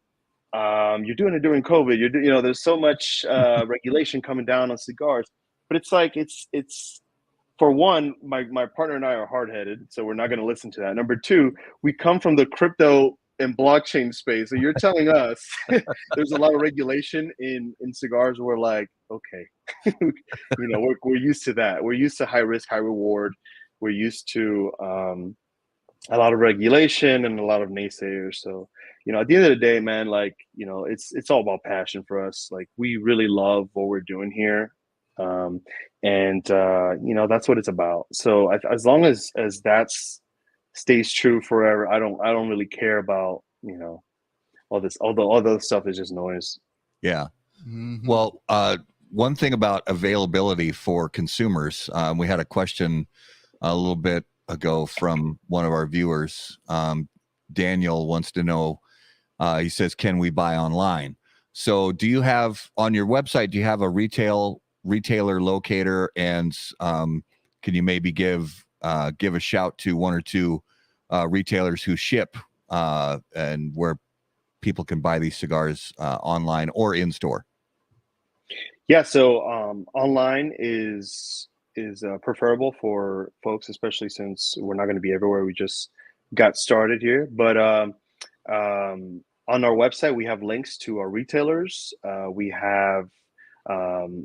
You're doing it during COVID. There's so much regulation coming down on cigars, but it's like it's for one, my partner and I are hard-headed, so we're not going to listen to that. Number two, we come from the crypto and blockchain space, so you're telling us there's a lot of regulation in cigars. We're like, okay, we're used to that. We're used to high risk, high reward. We're used to a lot of regulation and a lot of naysayers. So, at the end of the day, man, like, it's all about passion for us. Like, we really love what we're doing here. That's what it's about. So as long as that stays true forever, I don't really care about, all this, all the other stuff is just noise. Yeah. Mm-hmm. Well, one thing about availability for consumers, we had a question a little bit ago from one of our viewers. Daniel wants to know, he says, can we buy online? So do you have on your website, do you have a retailer locator, and can you maybe give a shout to one or two retailers who ship and where people can buy these cigars online or in store? Yeah, so online is preferable for folks, especially since we're not going to be everywhere. We just got started here, but on our website we have links to our retailers. We have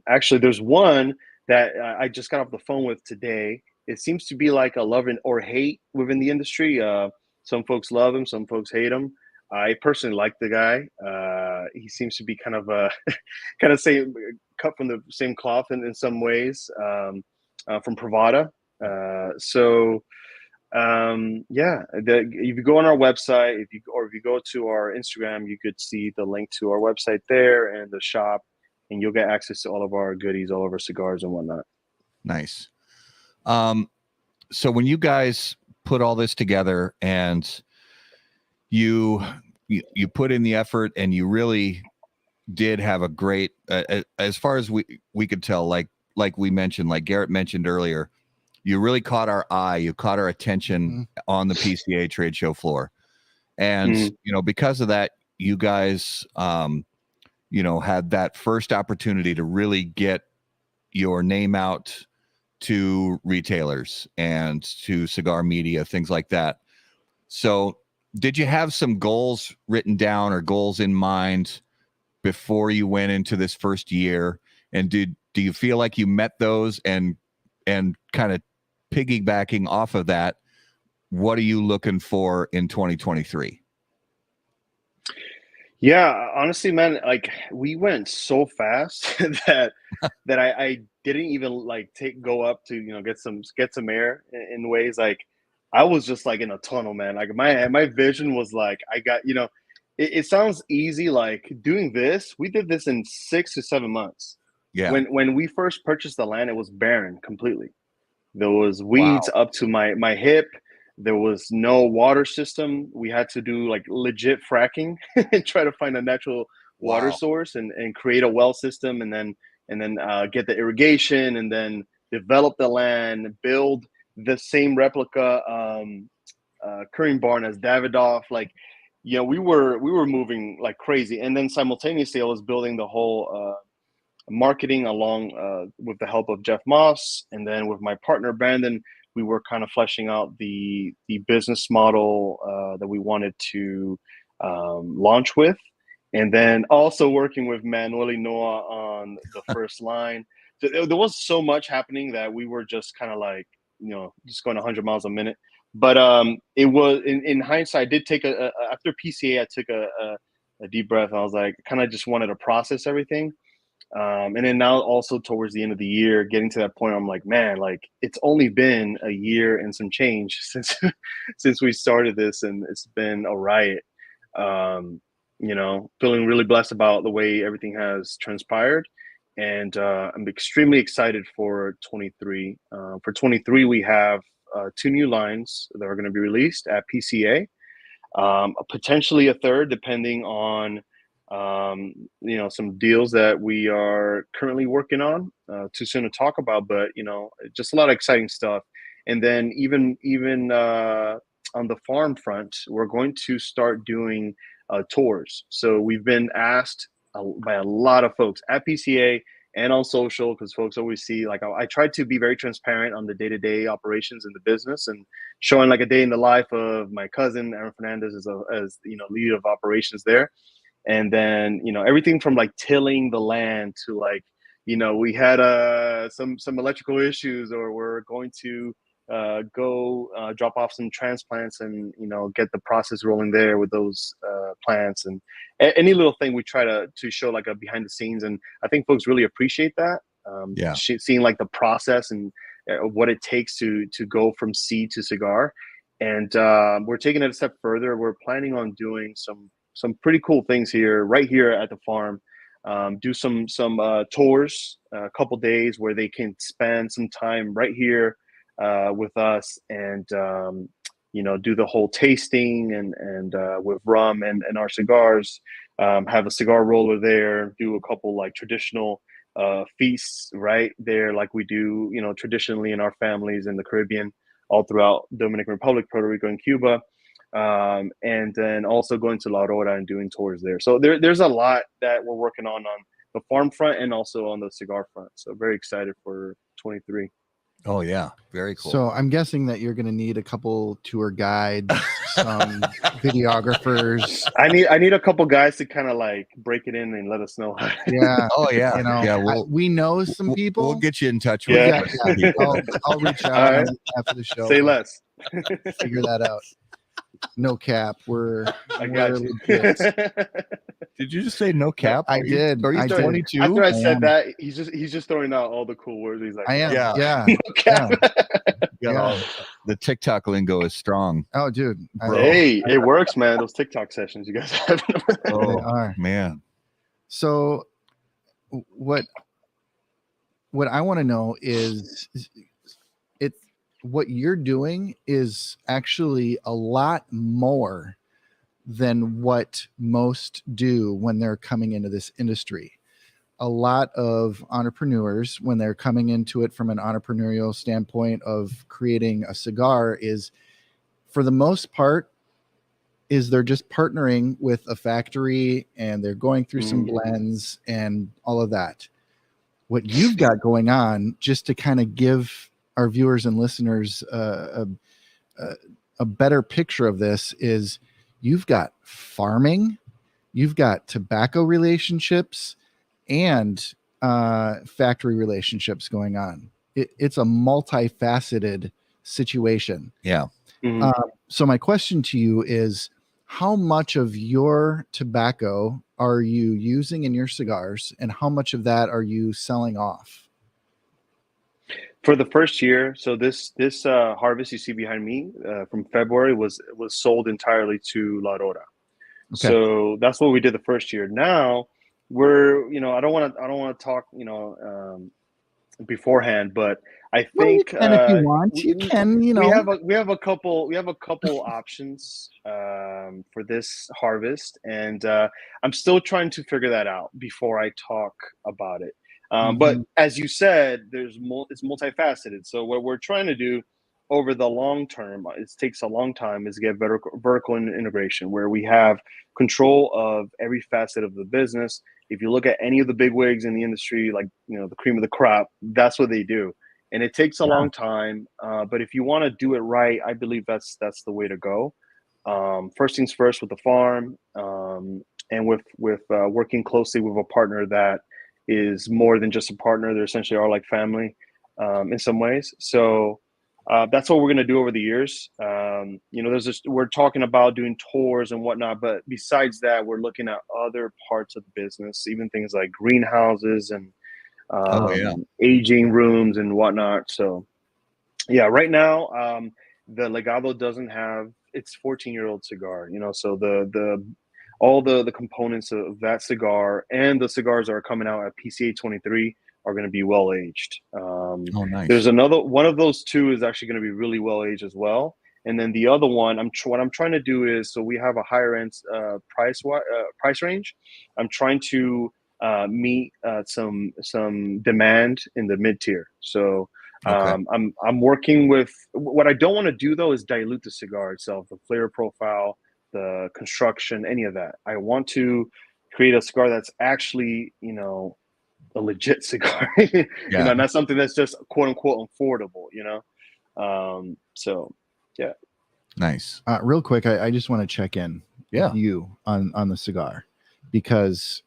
actually, there's one that I just got off the phone with today. It seems to be like a love or hate within the industry. Some folks love him, some folks hate him. I personally like the guy. He seems to be kind of same, cut from the same cloth in some ways, from Pravada. If you go on our website, if you go to our Instagram, you could see the link to our website there and the shop, and you'll get access to all of our goodies, all of our cigars and whatnot. Nice. So when you guys put all this together and you put in the effort, and you really did have a great, as far as we could tell, like we mentioned, like Garrett mentioned earlier, you really caught our eye, you caught our attention on the PCA trade show floor. And, because of that, you guys, had that first opportunity to really get your name out to retailers and to cigar media, things like that. So did you have some goals written down or goals in mind before you went into this first year? And do you feel like you met those? And kind of piggybacking off of that, what are you looking for in 2023? Yeah, honestly, man, like we went so fast that I didn't even go up to get some air in ways. Like I was just like in a tunnel, man. Like my vision was like I got it sounds easy, like doing this. We did this in 6 to 7 months. Yeah. When we first purchased the land, it was barren completely. There was weeds up to my hip. There was no water system. We had to do like legit fracking and try to find a natural water source and create a well system, and then get the irrigation, and then develop the land, build the same replica curing barn as Davidoff. Like, we were moving like crazy, and then simultaneously I was building the whole marketing along with the help of Jeff Moss, and then with my partner Brandon, we were kind of fleshing out the business model that we wanted to launch with, and then also working with Manuel Noah on the first line. So there was so much happening that we were just kind of like, just going 100 miles a minute. But it was in hindsight, I did take after PCA, I took a deep breath. And I was like, kind of just wanted to process everything. And then now also towards the end of the year, getting to that point, I'm like, man, like it's only been a year and some change since we started this, and it's been a riot. Feeling really blessed about the way everything has transpired. And I'm extremely excited for 23. For 23, we have 2 new lines that are going to be released at PCA. Potentially a third, depending on some deals that we are currently working on. Too soon to talk about, but just a lot of exciting stuff. And then even on the farm front, we're going to start doing tours. So we've been asked by a lot of folks at PCA and on social, because folks always see, like, I try to be very transparent on the day-to-day operations in the business, and showing like a day in the life of my cousin Aaron Fernandez as lead of operations there. And then everything from like tilling the land to like we had some electrical issues, or we're going to go drop off some transplants and get the process rolling there with those plants, and any little thing we try to show like a behind the scenes. And I think folks really appreciate that. Seeing like the process and what it takes to go from seed to cigar. And we're taking it a step further. We're planning on doing some pretty cool things right here at the farm. Do some tours, a couple days where they can spend some time right here with us, and do the whole tasting and with rum and our cigars. Have a cigar roller there. Do a couple like traditional feasts right there, like we do traditionally in our families in the Caribbean, all throughout Dominican Republic, Puerto Rico, and Cuba. And then also going to La Aurora and doing tours there. So there's a lot that we're working on the farm front and also on the cigar front. So very excited for 23. Oh yeah, very cool. So I'm guessing that you're going to need a couple tour guides, some videographers. I need a couple guys to kind of like break it in and let us know. Yeah. Oh yeah. We know some people. We'll get you in touch with. Yeah. I'll reach out after the show. Say less. Figure that out. No cap. I got you. Did you just say no cap? I did. Are you 22? After I said that, he's just throwing out all the cool words. He's like, I am. Yeah. No cap. The TikTok lingo is strong. Oh, dude. Hey, it works, man. Those TikTok sessions you guys have. Oh man. So what I want to know is what you're doing is actually a lot more than what most do when they're coming into this industry. A lot of entrepreneurs, when they're coming into it from an entrepreneurial standpoint of creating a cigar, is for the most part is they're just partnering with a factory and they're going through some blends and all of that. What you've got going on, just to kind of give our viewers and listeners a better picture of this, is you've got farming, you've got tobacco relationships, and factory relationships going on. It's a multifaceted situation. Yeah. So my question to you is, how much of your tobacco are you using in your cigars, and how much of that are you selling off? For the first year, so this harvest you see behind me from February was sold entirely to La Aurora. Okay. So that's what we did the first year. Now we're I don't want to talk beforehand, but I think if you want, you can. We have a couple options for this harvest, and I'm still trying to figure that out before I talk about it. But as you said, it's multifaceted. So what we're trying to do over the long term, it takes a long time, is to get vertical integration where we have control of every facet of the business. If you look at any of the big wigs in the industry, like, the cream of the crop, that's what they do. And it takes a long time. But if you want to do it right, I believe that's the way to go. First things first with the farm, and with working closely with a partner that is more than just a partner. They essentially are like family in some ways. So that's what we're going to do over the years. We're talking about doing tours and whatnot, but besides that, we're looking at other parts of the business, even things like greenhouses and aging rooms and whatnot. So yeah, right now, the Legado doesn't have its 14-year-old cigar, so all the components of that cigar and the cigars that are coming out at PCA 23 are going to be well aged. Nice. There's another one of those two is actually going to be really well aged as well. And then the other one, what I'm trying to do is, so we have a higher end price range. I'm trying to meet some demand in the mid tier. So I'm working with, what I don't want to do though is dilute the cigar itself, the flavor profile, the construction, any of that. I want to create a cigar that's actually, a legit cigar, not something that's just quote unquote affordable, so yeah. Nice. Real quick, I just want to check in with you on the cigar, because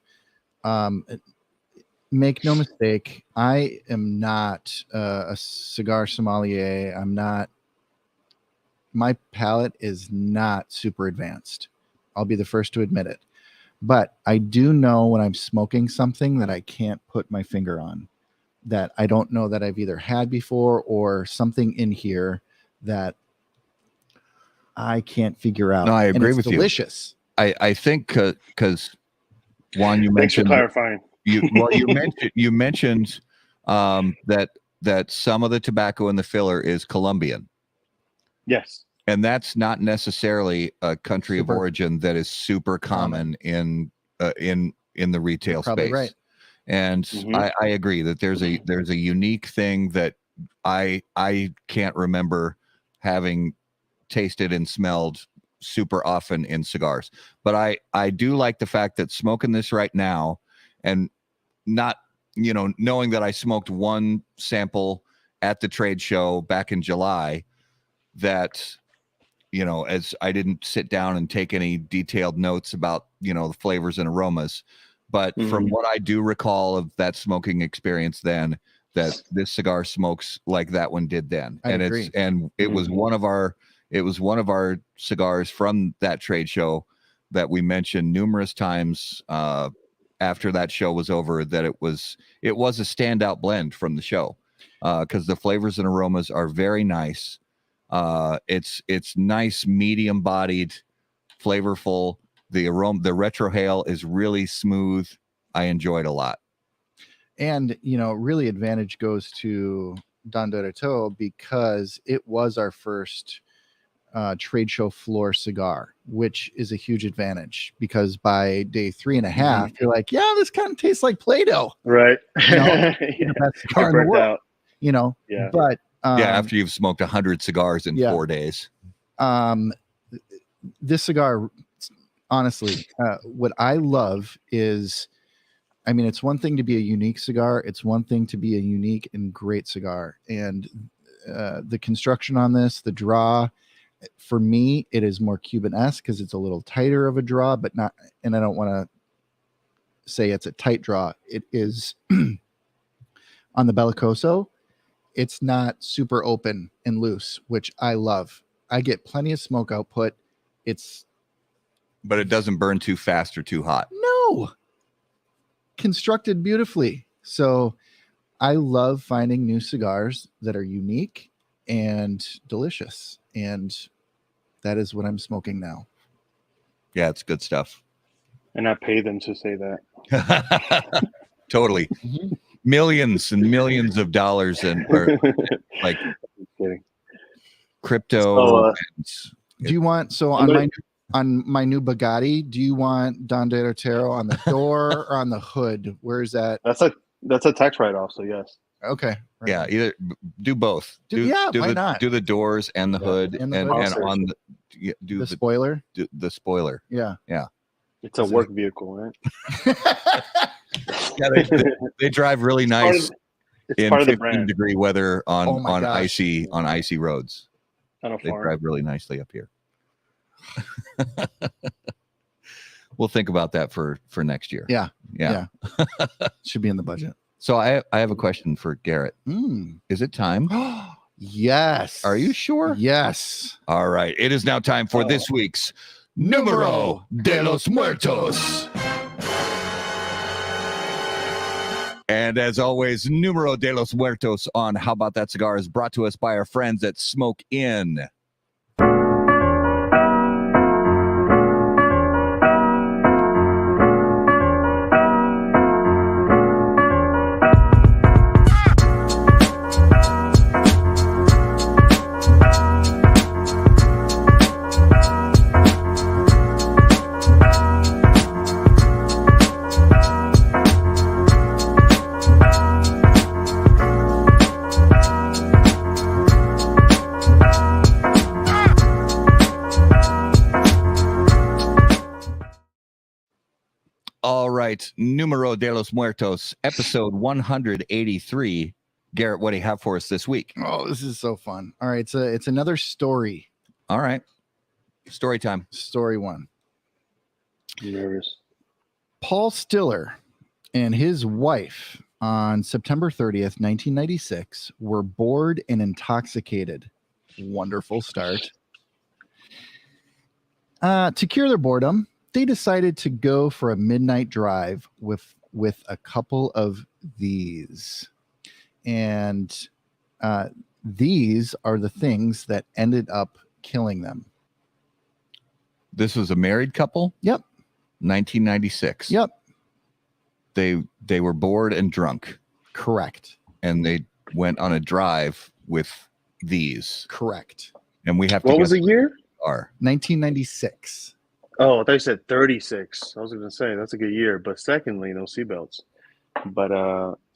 make no mistake, I am not a cigar sommelier. My palate is not super advanced. I'll be the first to admit it. But I do know when I'm smoking something that I can't put my finger on, that I don't know that I've either had before, or something in here that I can't figure out. No, I agree with delicious. I think because Juan, you Thanks for mentioned clarifying. You mentioned that some of the tobacco in the filler is Colombian. Yes. And that's not necessarily a country of origin that is super common in the retail space. Right. And I agree that there's a unique thing that I can't remember having tasted and smelled super often in cigars. But I do like the fact that smoking this right now, and not, knowing that I smoked one sample at the trade show back in July, that, as I didn't sit down and take any detailed notes about, the flavors and aromas, but from what I do recall of that smoking experience then, that this cigar smokes like that one did then. It was one of our cigars from that trade show that we mentioned numerous times after that show was over, that it was a standout blend from the show, because the flavors and aromas are very nice. It's nice, medium bodied, flavorful. The aroma, the retrohale is really smooth. I enjoyed a lot. And, really advantage goes to Don Doroteo, because it was our first trade show floor cigar, which is a huge advantage, because by day 3.5, you're like, yeah, this kind of tastes like Play-Doh. Right. The best cigar in the world, Yeah. But after you've smoked 100 cigars in 4 days. This cigar, honestly, what I love is, it's one thing to be a unique cigar. It's one thing to be a unique and great cigar. And the construction on this, the draw, for me, it is more Cuban-esque because it's a little tighter of a draw, but not, and I don't want to say it's a tight draw. It is on the Bellicoso. It's not super open and loose, which I love. I get plenty of smoke output. But it doesn't burn too fast or too hot. No. Constructed beautifully. So I love finding new cigars that are unique and delicious. And that is what I'm smoking now. Yeah, it's good stuff. And I pay them to say that. Totally. Millions and millions of dollars and like crypto. Do you want on my new Bugatti, do you want Don Doroteo on the door or on the hood? Where is that? That's a tax write-off, so yes. Okay. Right. Yeah, either do both. Why not? Do the doors and the hood and and, the hood. and on the do The spoiler. the spoiler. Yeah. It's a work vehicle, right? Yeah, they drive really nice It's in part of the 15 brand. degree weather on Oh my gosh. icy roads. On a They farm. drive really nicely up here. We'll think about that for next year. Yeah. Yeah. Should be in the budget. So I have a question for Garrett. Is it time? Yes. Are you sure? Yes. All right. It is now time for this week's Numero de los Muertos. And as always, Numero de los Muertos on How About That Cigar is brought to us by our friends at Smoke Inn. All right, Numero de los Muertos, episode 183. Garrett, what do you have for us this week? Oh, this is so fun. All right, it's another story. All right, story time. Story one. I'm nervous. Paul Stiller and his wife on September 30th, 1996, were bored and intoxicated. Wonderful start. To cure their boredom, they decided to go for a midnight drive with a couple of these. And these are the things that ended up killing them. This was a married couple? Yep. 1996. Yep. They were bored and drunk. Correct. And they went on a drive with these. Correct. And we have to What guess was the year? Are 1996. Oh, I thought you said 36. I was going to say that's a good year, but secondly, no seatbelts. But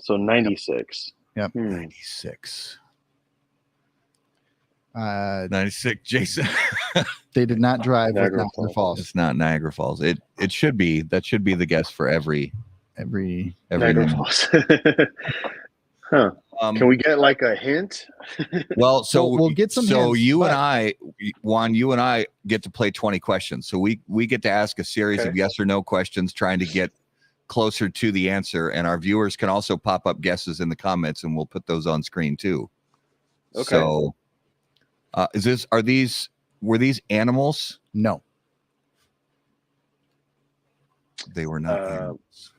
so 96. Yep. 96. 96. 96. Jason. They did not drive with Niagara Niagara Falls. It's not Niagara Falls. It should be. That should be the guess for every Niagara Falls. Huh. Can we get like a hint? Well, so we'll get some So hints, you but- and I, Juan, you and I get to play 20 questions. So we get to ask a series of yes or no questions, trying to get closer to the answer. And our viewers can also pop up guesses in the comments, and we'll put those on screen too. Okay. So, were these animals? No. They were not animals.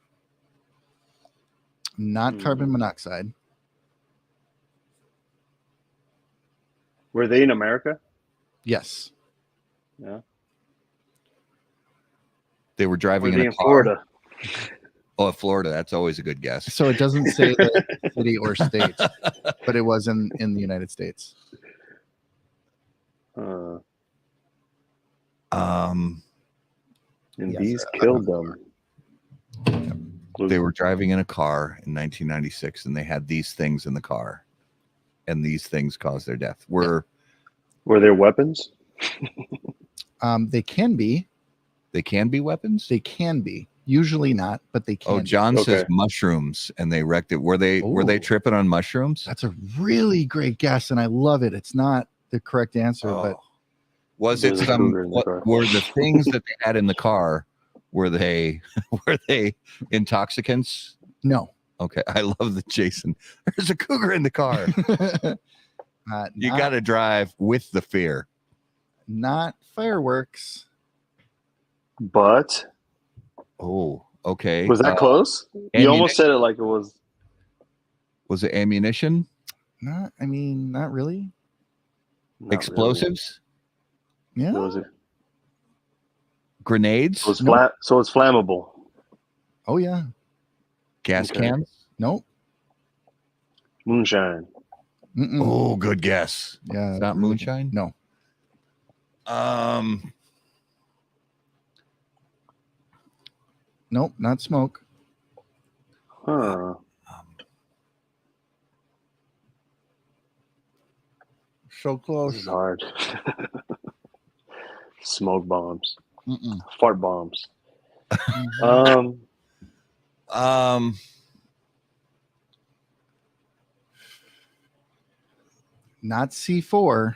Not carbon monoxide. Were they in America? Yes. Yeah. They were driving Were they in a in car. Florida? Oh, Florida. That's always a good guess. So it doesn't say the city or state, but it was in the United States. And Yes, these killed them. They were driving in a car in 1996, and they had these things in the car, and these things caused their death. Were there weapons? They can be. They can be weapons? They can be. Usually not, but they can. Oh, John says Okay. mushrooms, and they wrecked it. Were they Ooh. tripping on mushrooms? That's a really great guess, and I love it. It's not the correct answer, but Was it There's a some? cougar in the What car. were the things that they had in the car? Were they intoxicants? no. Okay, I love that, Jason. There's a cougar in the car. You got to drive with the fear. not fireworks. But Oh, okay. was that close? You almost said it like it was. Was it ammunition? Not really. Not Explosives? Yeah. Really. Was it? Grenades? So it's flammable. Oh yeah. Gas Okay. cans? Nope. Moonshine. Mm-mm. Oh, good guess. Yeah. It's not moonshine? No. Nope. Not smoke. Huh. so This close. is hard. Smoke bombs, Mm-mm. fart bombs. Not C4.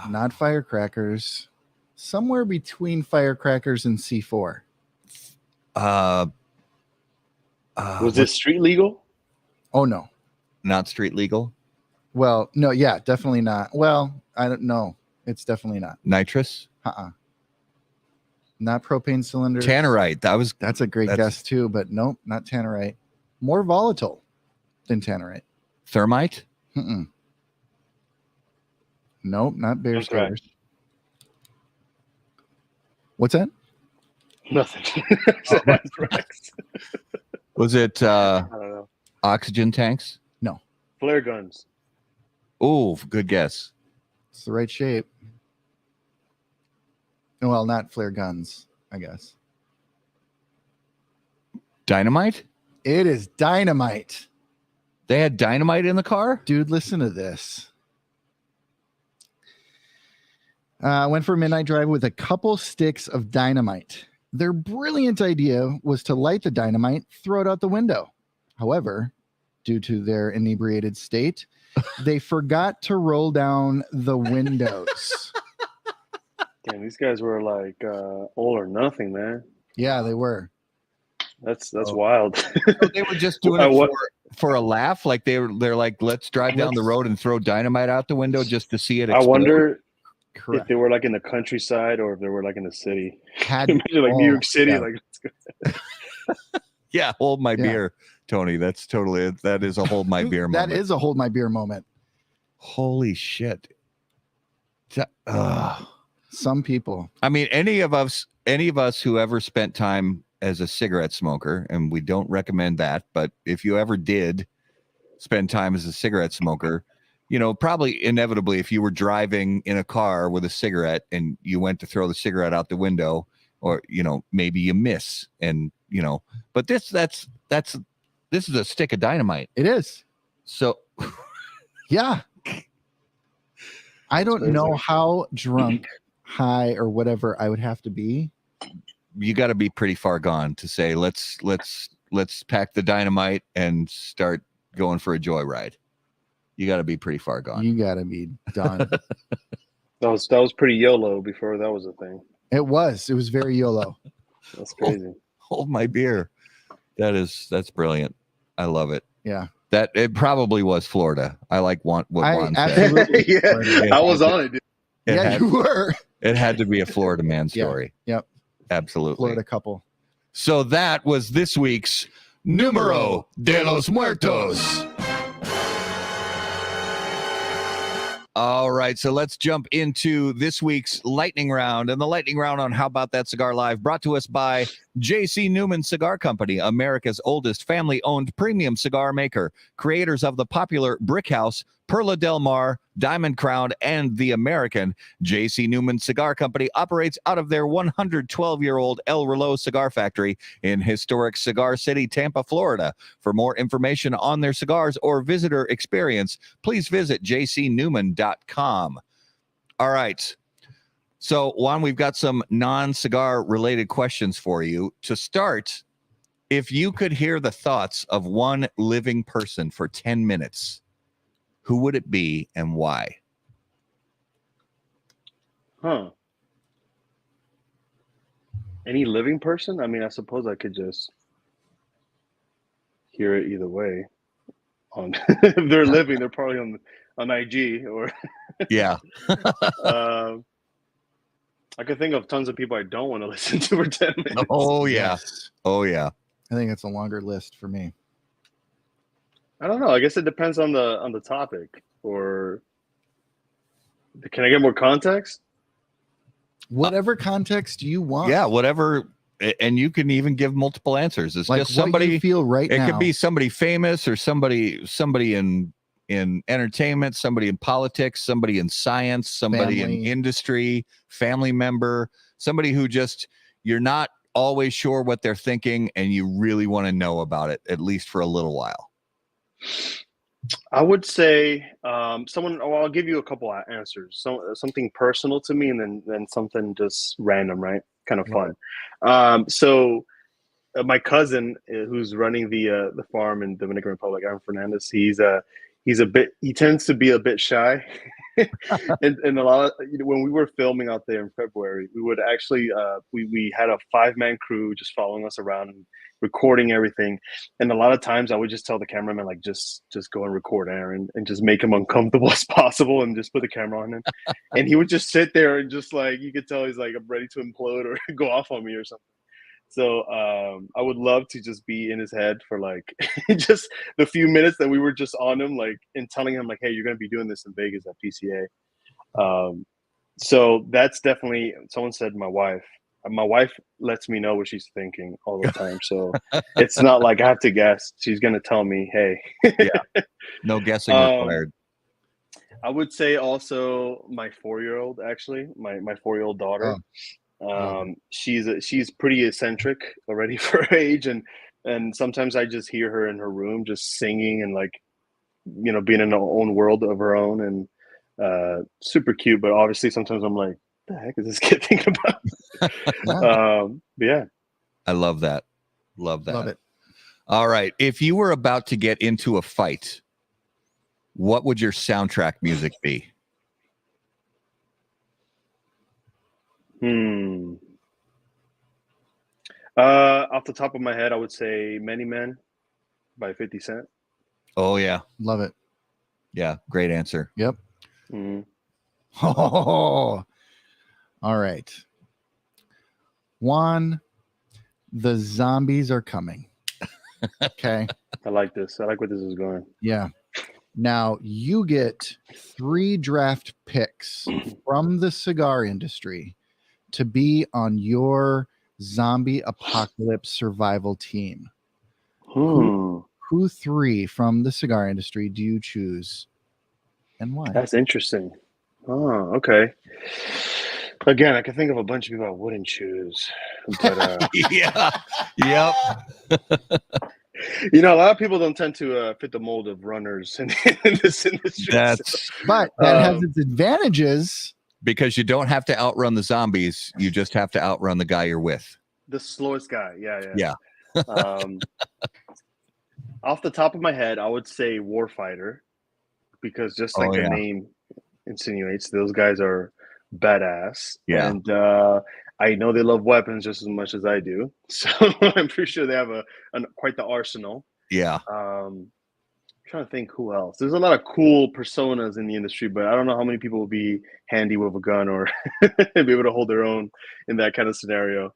Not firecrackers. Somewhere between firecrackers and C4. Was this street legal? Oh no. Not street legal? Well, no, yeah, definitely not. Well, I don't know. It's definitely not. Nitrous? Not propane cylinders. Tannerite. That's a great guess too, but nope, not tannerite. More volatile than tannerite. Thermite? Mm-mm. Nope, not bear Anthrax. stairs. What's that? Nothing. Anthrax. Was it I don't know. oxygen tanks? Flare guns. Oh, good guess. It's the right shape. Well, not flare guns, I guess. Dynamite? It is dynamite. They had dynamite in the car? Dude, listen to this. Went for a midnight drive with a couple sticks of dynamite. Their brilliant idea was to light the dynamite, throw it out the window. However, due to their inebriated state, they forgot to roll down the windows. Damn, these guys were like all or nothing, man. Yeah, they were. That's wild. So they were just doing it for a laugh? Like they're like, let's drive down the road and throw dynamite out the window just to see it explode? I wonder Correct. if they were like in the countryside or if they were like in the city. Had Imagine like New York City, yeah. like let's go. Yeah, hold my beer, Tony. That is a hold my beer moment. That is a hold my beer moment. Holy shit. Some people. I mean, any of us who ever spent time as a cigarette smoker, and we don't recommend that, but if you ever did spend time as a cigarette smoker, probably inevitably, if you were driving in a car with a cigarette and you went to throw the cigarette out the window, or maybe you miss, and but this is a stick of dynamite. It is. So yeah. I don't know how drunk, high, or whatever I would have to be. You got to be pretty far gone to say let's pack the dynamite and start going for a joyride. You got to be pretty far gone. You got to be done. That was pretty YOLO before that was a thing. It was very YOLO. That's crazy. Hold my beer. That's brilliant. I love it. Yeah. That it probably was Florida. I like what Juan said. Absolutely. Yeah, I was on it, dude. You were. It had to be a Florida man story. Yeah. Yep. Absolutely. Florida couple. So that was this week's Numero de los Muertos. All right, so let's jump into this week's lightning round. And the lightning round on How About That Cigar Live, brought to us by J.C. Newman Cigar Company, America's oldest family-owned premium cigar maker, creators of the popular Brick House, Perla Del Mar, Diamond Crown, and The American. J.C. Newman Cigar Company operates out of their 112-year-old El Reloj cigar factory in historic Cigar City, Tampa, Florida. For more information on their cigars or visitor experience, please visit jcnewman.com. All right. So, Juan, we've got some non-cigar related questions for you. To start, if you could hear the thoughts of one living person for 10 minutes, who would it be and why? Huh. Any living person? I mean, I suppose I could just hear it either way. If they're living, they're probably on IG or Yeah. I could think of tons of people I don't want to listen to for 10 minutes. Oh yeah. Yes. Oh yeah. I think it's a longer list for me. I don't know. I guess it depends on the topic. Or can I get more context? Whatever context you want. Yeah, whatever. And you can even give multiple answers. It's Like just somebody what you feel right now. It could be somebody famous or somebody in entertainment, somebody in politics, somebody in science, somebody in industry, family member, somebody who just you're not always sure what they're thinking and you really want to know about it, at least for a little while. I would say someone. Well, I'll give you a couple answers. Something personal to me, and then something just random, right? Kind of Love fun. So my cousin, who's running the farm in Dominican Republic, Aaron Fernandez. He tends to be a bit shy, and a lot of when we were filming out there in February, we would actually we had a 5-man crew just following us around and recording everything, and a lot of times I would just tell the cameraman like just go and record Aaron and just make him uncomfortable as possible and just put the camera on him, and he would just sit there and just like you could tell he's like I'm ready to implode or go off on me or something. So I would love to just be in his head for like just the few minutes that we were just on him, like and telling him like, "Hey, you're going to be doing this in Vegas at PCA." So that's definitely someone said my wife. My wife lets me know what she's thinking all the time, so it's not like I have to guess. She's going to tell me, "Hey." Yeah, no guessing required. I would say also my 4-year-old, actually, my 4-year-old daughter. She's pretty eccentric already for her age, and sometimes I just hear her in her room just singing and like being in her own world of her own, and super cute. But obviously sometimes I'm like, the heck is this kid thinking about? Yeah, I love that. Love it. All right, if you were about to get into a fight, what would your soundtrack music be? Off the top of my head, I would say "Many Men" by 50 Cent. Oh yeah, love it. Yeah, great answer. Yep. Mm-hmm. Oh, all right, Juan. The zombies are coming. Okay. I like this. I like where this is going. Yeah. Now you get 3 draft picks from the cigar industry to be on your zombie apocalypse survival team. Who 3 from the cigar industry do you choose and why? That's interesting. Oh, okay. Again, I can think of a bunch of people I wouldn't choose, but Yeah, yep. a lot of people don't tend to fit the mold of runners in this industry. But that has its advantages because you don't have to outrun the zombies; you just have to outrun the guy you're with. The slowest guy, Yeah. Off the top of my head, I would say Warfighter, because just like the name insinuates, those guys are badass. Yeah. And I know they love weapons just as much as I do. So I'm pretty sure they have quite the arsenal. Yeah. I'm trying to think who else. There's a lot of cool personas in the industry, but I don't know how many people will be handy with a gun or be able to hold their own in that kind of scenario.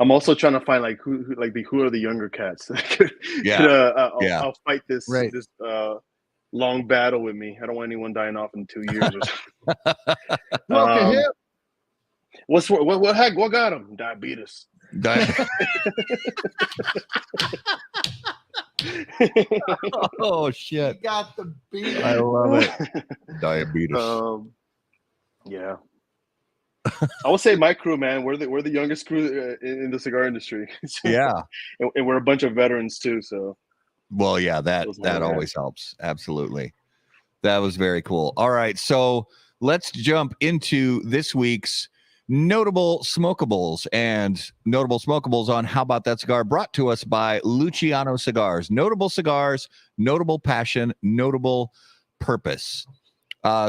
I'm also trying to find like who are the younger cats that could I'll fight this long battle with me. I don't want anyone dying off in 2 years or something. What heck? What got him? Diabetes. Oh shit! You got the beat. I love it. Diabetes. Yeah. I would say my crew, man. We're the youngest crew in the cigar industry. Yeah, and we're a bunch of veterans too. So, well, yeah, that always helps. Absolutely, that was very cool. All right, so let's jump into this week's notable smokables and notable smokables on How About That Cigar, brought to us by Luciano Cigars. Notable cigars, notable passion, notable purpose.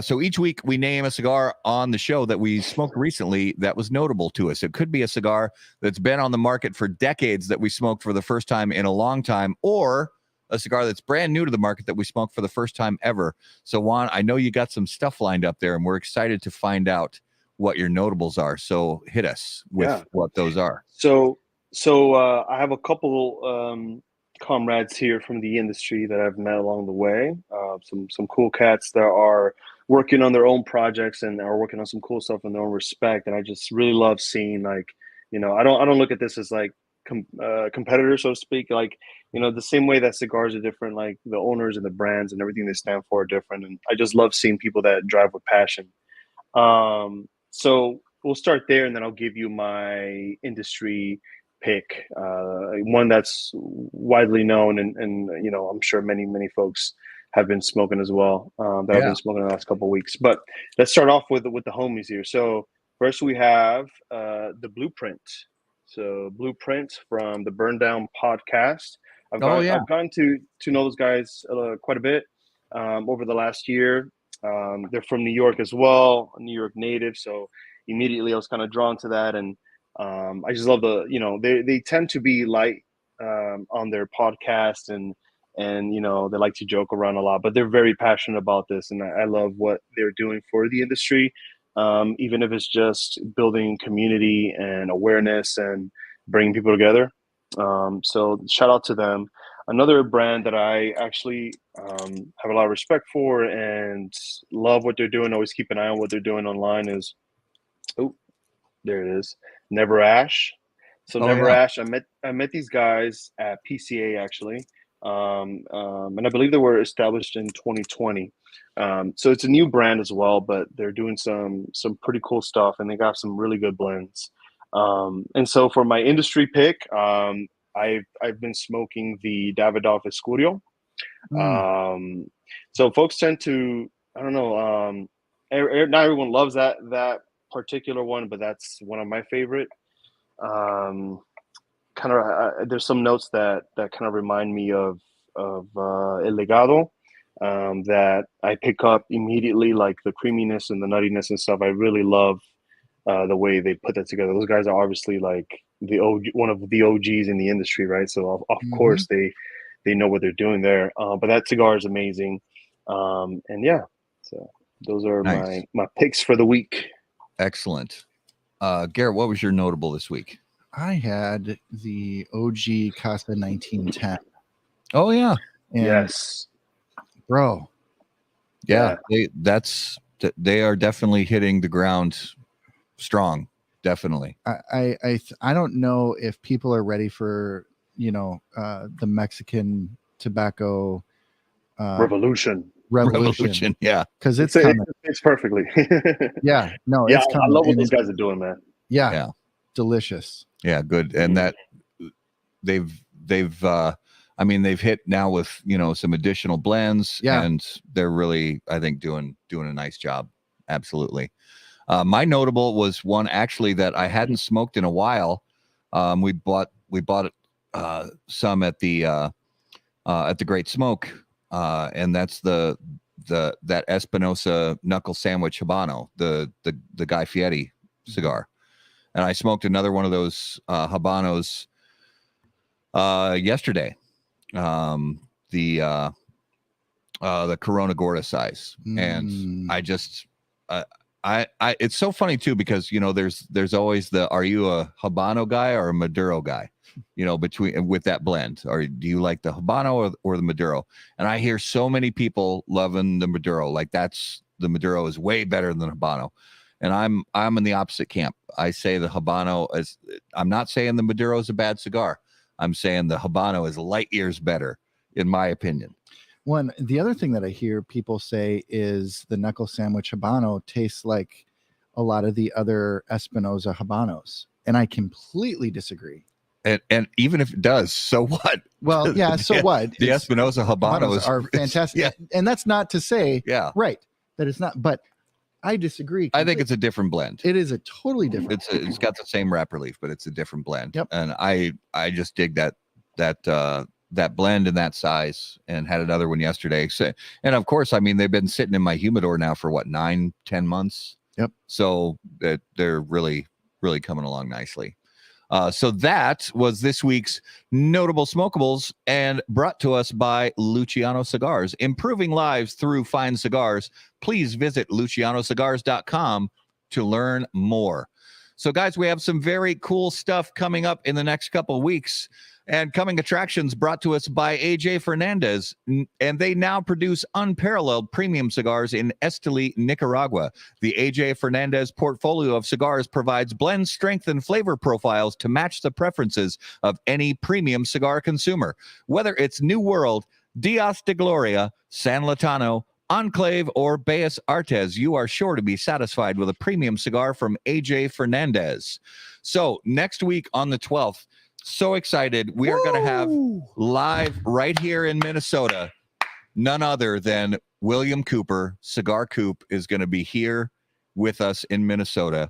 So each week we name a cigar on the show that we smoked recently that was notable to us. It could be a cigar that's been on the market for decades that we smoked for the first time in a long time, or a cigar that's brand new to the market that we smoked for the first time ever. So Juan, I know you got some stuff lined up there, and we're excited to find out what your notables are. So hit us with what those are. So I have a couple comrades here from the industry that I've met along the way. Some cool cats that are working on their own projects and are working on some cool stuff in their own respect. And I just really love seeing, like, I don't look at this as like competitors, so to speak. Like, the same way that cigars are different, like the owners and the brands and everything they stand for are different. And I just love seeing people that drive with passion. So we'll start there, and then I'll give you my industry pick, one that's widely known, and I'm sure many folks have been smoking as well. That I've been smoking the last couple of weeks. But let's start off with the homies here. So first we have the Blueprint. So Blueprint from the Burn Down podcast. I've gotten to know those guys quite a bit over the last year. They're from New York as well, a New York native. So immediately I was kind of drawn to that, and I just love they tend to be light on their podcast, and they like to joke around a lot, but they're very passionate about this, and I love what they're doing for the industry, even if it's just building community and awareness and bringing people together. So shout out to them. Another brand that I actually have a lot of respect for and love what they're doing, always keep an eye on what they're doing online, is there it is, Never Ash. So Never Ash, I met these guys at PCA actually, and I believe they were established in 2020. So it's a new brand as well, but they're doing some pretty cool stuff, and they got some really good blends. And so for my industry pick, I've been smoking the Davidoff Escurio. So folks tend to, I don't know, not everyone loves that particular one, but that's one of my favorite. There's some notes that kind of remind me of El Legado, that I pick up immediately, like the creaminess and the nuttiness and stuff. I really love the way they put that together. Those guys are obviously like the one of the OGs in the industry, right? So of course they know what they're doing there. But that cigar is amazing. And yeah, so those are my picks for the week. Excellent. Garrett, what was your notable this week? I had the OG Casa 1910. Oh yeah. And yes, bro. Yeah. They are definitely hitting the ground strong. Definitely. I don't know if people are ready for, the Mexican tobacco revolution. Yeah. Because it's perfectly. Yeah. No, yeah, it's coming. I love what those guys are doing, man. Yeah. Delicious. Yeah, good. And that they've hit now with, some additional blends, and they're really, I think, doing a nice job. Absolutely. My notable was one actually that I hadn't smoked in a while. We bought some at the Great Smoke, and that's that Espinosa Knuckle Sandwich Habano, the Guy Fieri cigar. And I smoked another one of those Habanos yesterday, the Corona Gorda size, and I just I it's so funny too, because there's always are you a Habano guy or a Maduro guy, with that blend, or do you like the Habano or the Maduro? And I hear so many people loving the Maduro, like the Maduro is way better than the Habano. And I'm in the opposite camp. I say the Habano I'm not saying the Maduro is a bad cigar. I'm saying the Habano is light years better, in my opinion. The other thing that I hear people say is the Knuckle Sandwich Habano tastes like a lot of the other Espinosa Habanos. And I completely disagree. And even if it does, so what? Well, yeah, so what? The Espinosa Habanos are fantastic. Yeah. And that's not to say, right, that it's not, but I disagree. I think it's a different blend. It is a totally different. It's got the same wrapper leaf, but it's a different blend. Yep. And I just dig that blend in that size, and had another one yesterday. So, and of course, they've been sitting in my humidor now for 9-10 months. Yep. So that they're really, really coming along nicely. So that was this week's Notable Smokables, and brought to us by Luciano Cigars, improving lives through fine cigars. Please visit lucianocigars.com to learn more. So guys, we have some very cool stuff coming up in the next couple of weeks. And coming attractions brought to us by AJ Fernandez, and they now produce unparalleled premium cigars in Esteli, Nicaragua. The AJ Fernandez portfolio of cigars provides blend strength and flavor profiles to match the preferences of any premium cigar consumer. Whether it's New World, Dias de Gloria, San Latano, Enclave, or Bellas Artes, you are sure to be satisfied with a premium cigar from AJ Fernandez. So next week on the 12th, So excited. We are going to have live right here in Minnesota, none other than William Cooper. Cigar Coop is going to be here with us in Minnesota,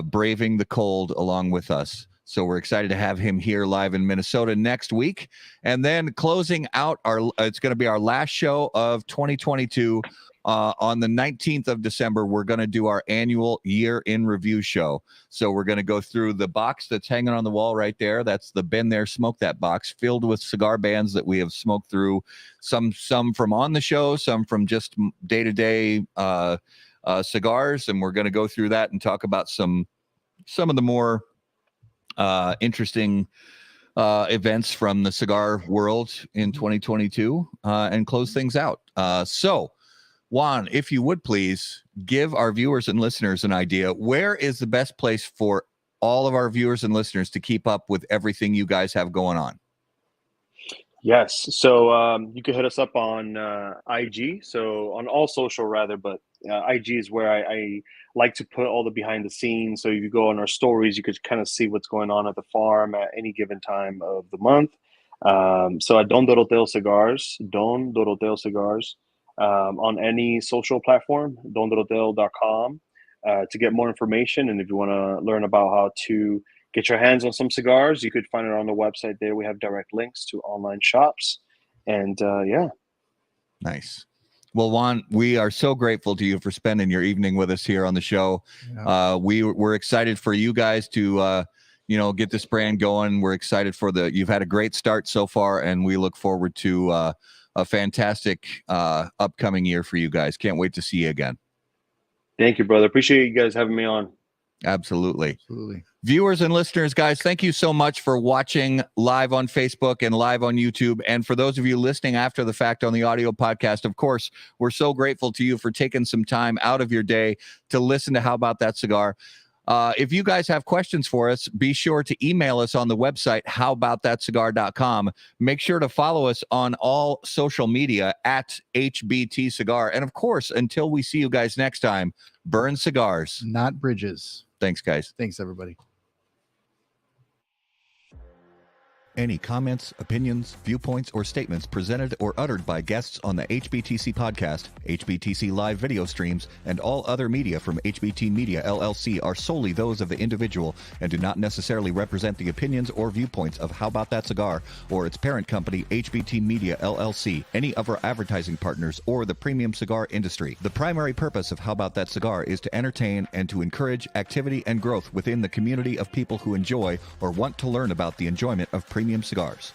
braving the cold along with us. So we're excited to have him here live in Minnesota next week. And then closing out it's going to be our last show of 2022. On the 19th of December, we're going to do our annual year in review show. So we're going to go through the box that's hanging on the wall right there. That's the Been There, Smoke That box filled with cigar bands that we have smoked through, some from on the show, some from just day-to-day cigars. And we're going to go through that and talk about some of the more interesting events from the cigar world in 2022 and close things out. So Juan, if you would please give our viewers and listeners an idea, where is the best place for all of our viewers and listeners to keep up with everything you guys have going on? Yes. So you can hit us up on IG. So on all social rather, but IG is where I like to put all the behind the scenes. So if you go on our stories, you could kind of see what's going on at the farm at any given time of the month. So at Don Doroteo Cigars, on any social platform, dondoroteo.com, to get more information. And if you want to learn about how to get your hands on some cigars, you could find it on the website there. We have direct links to online shops. And yeah. Nice. Well, Juan, we are so grateful to you for spending your evening with us here on the show. Yeah. We're excited for you guys to get this brand going. We're excited for you've had a great start so far, and we look forward to a fantastic upcoming year for you guys. Can't wait to see you again. Thank you, brother. Appreciate you guys having me on. Absolutely. Viewers and listeners, guys, thank you so much for watching live on Facebook and live on YouTube. And for those of you listening after the fact on the audio podcast, of course, we're so grateful to you for taking some time out of your day to listen to How About That Cigar. If you guys have questions for us, be sure to email us on the website, howaboutthatcigar.com. Make sure to follow us on all social media at HBT Cigar. And of course, until we see you guys next time, burn cigars, not bridges. Thanks, guys. Thanks, everybody. Any comments, opinions, viewpoints, or statements presented or uttered by guests on the HBTC podcast, HBTC live video streams, and all other media from HBT Media LLC are solely those of the individual and do not necessarily represent the opinions or viewpoints of How About That Cigar or its parent company, HBT Media LLC, any of our advertising partners, or the premium cigar industry. The primary purpose of How About That Cigar is to entertain and to encourage activity and growth within the community of people who enjoy or want to learn about the enjoyment of premium cigars.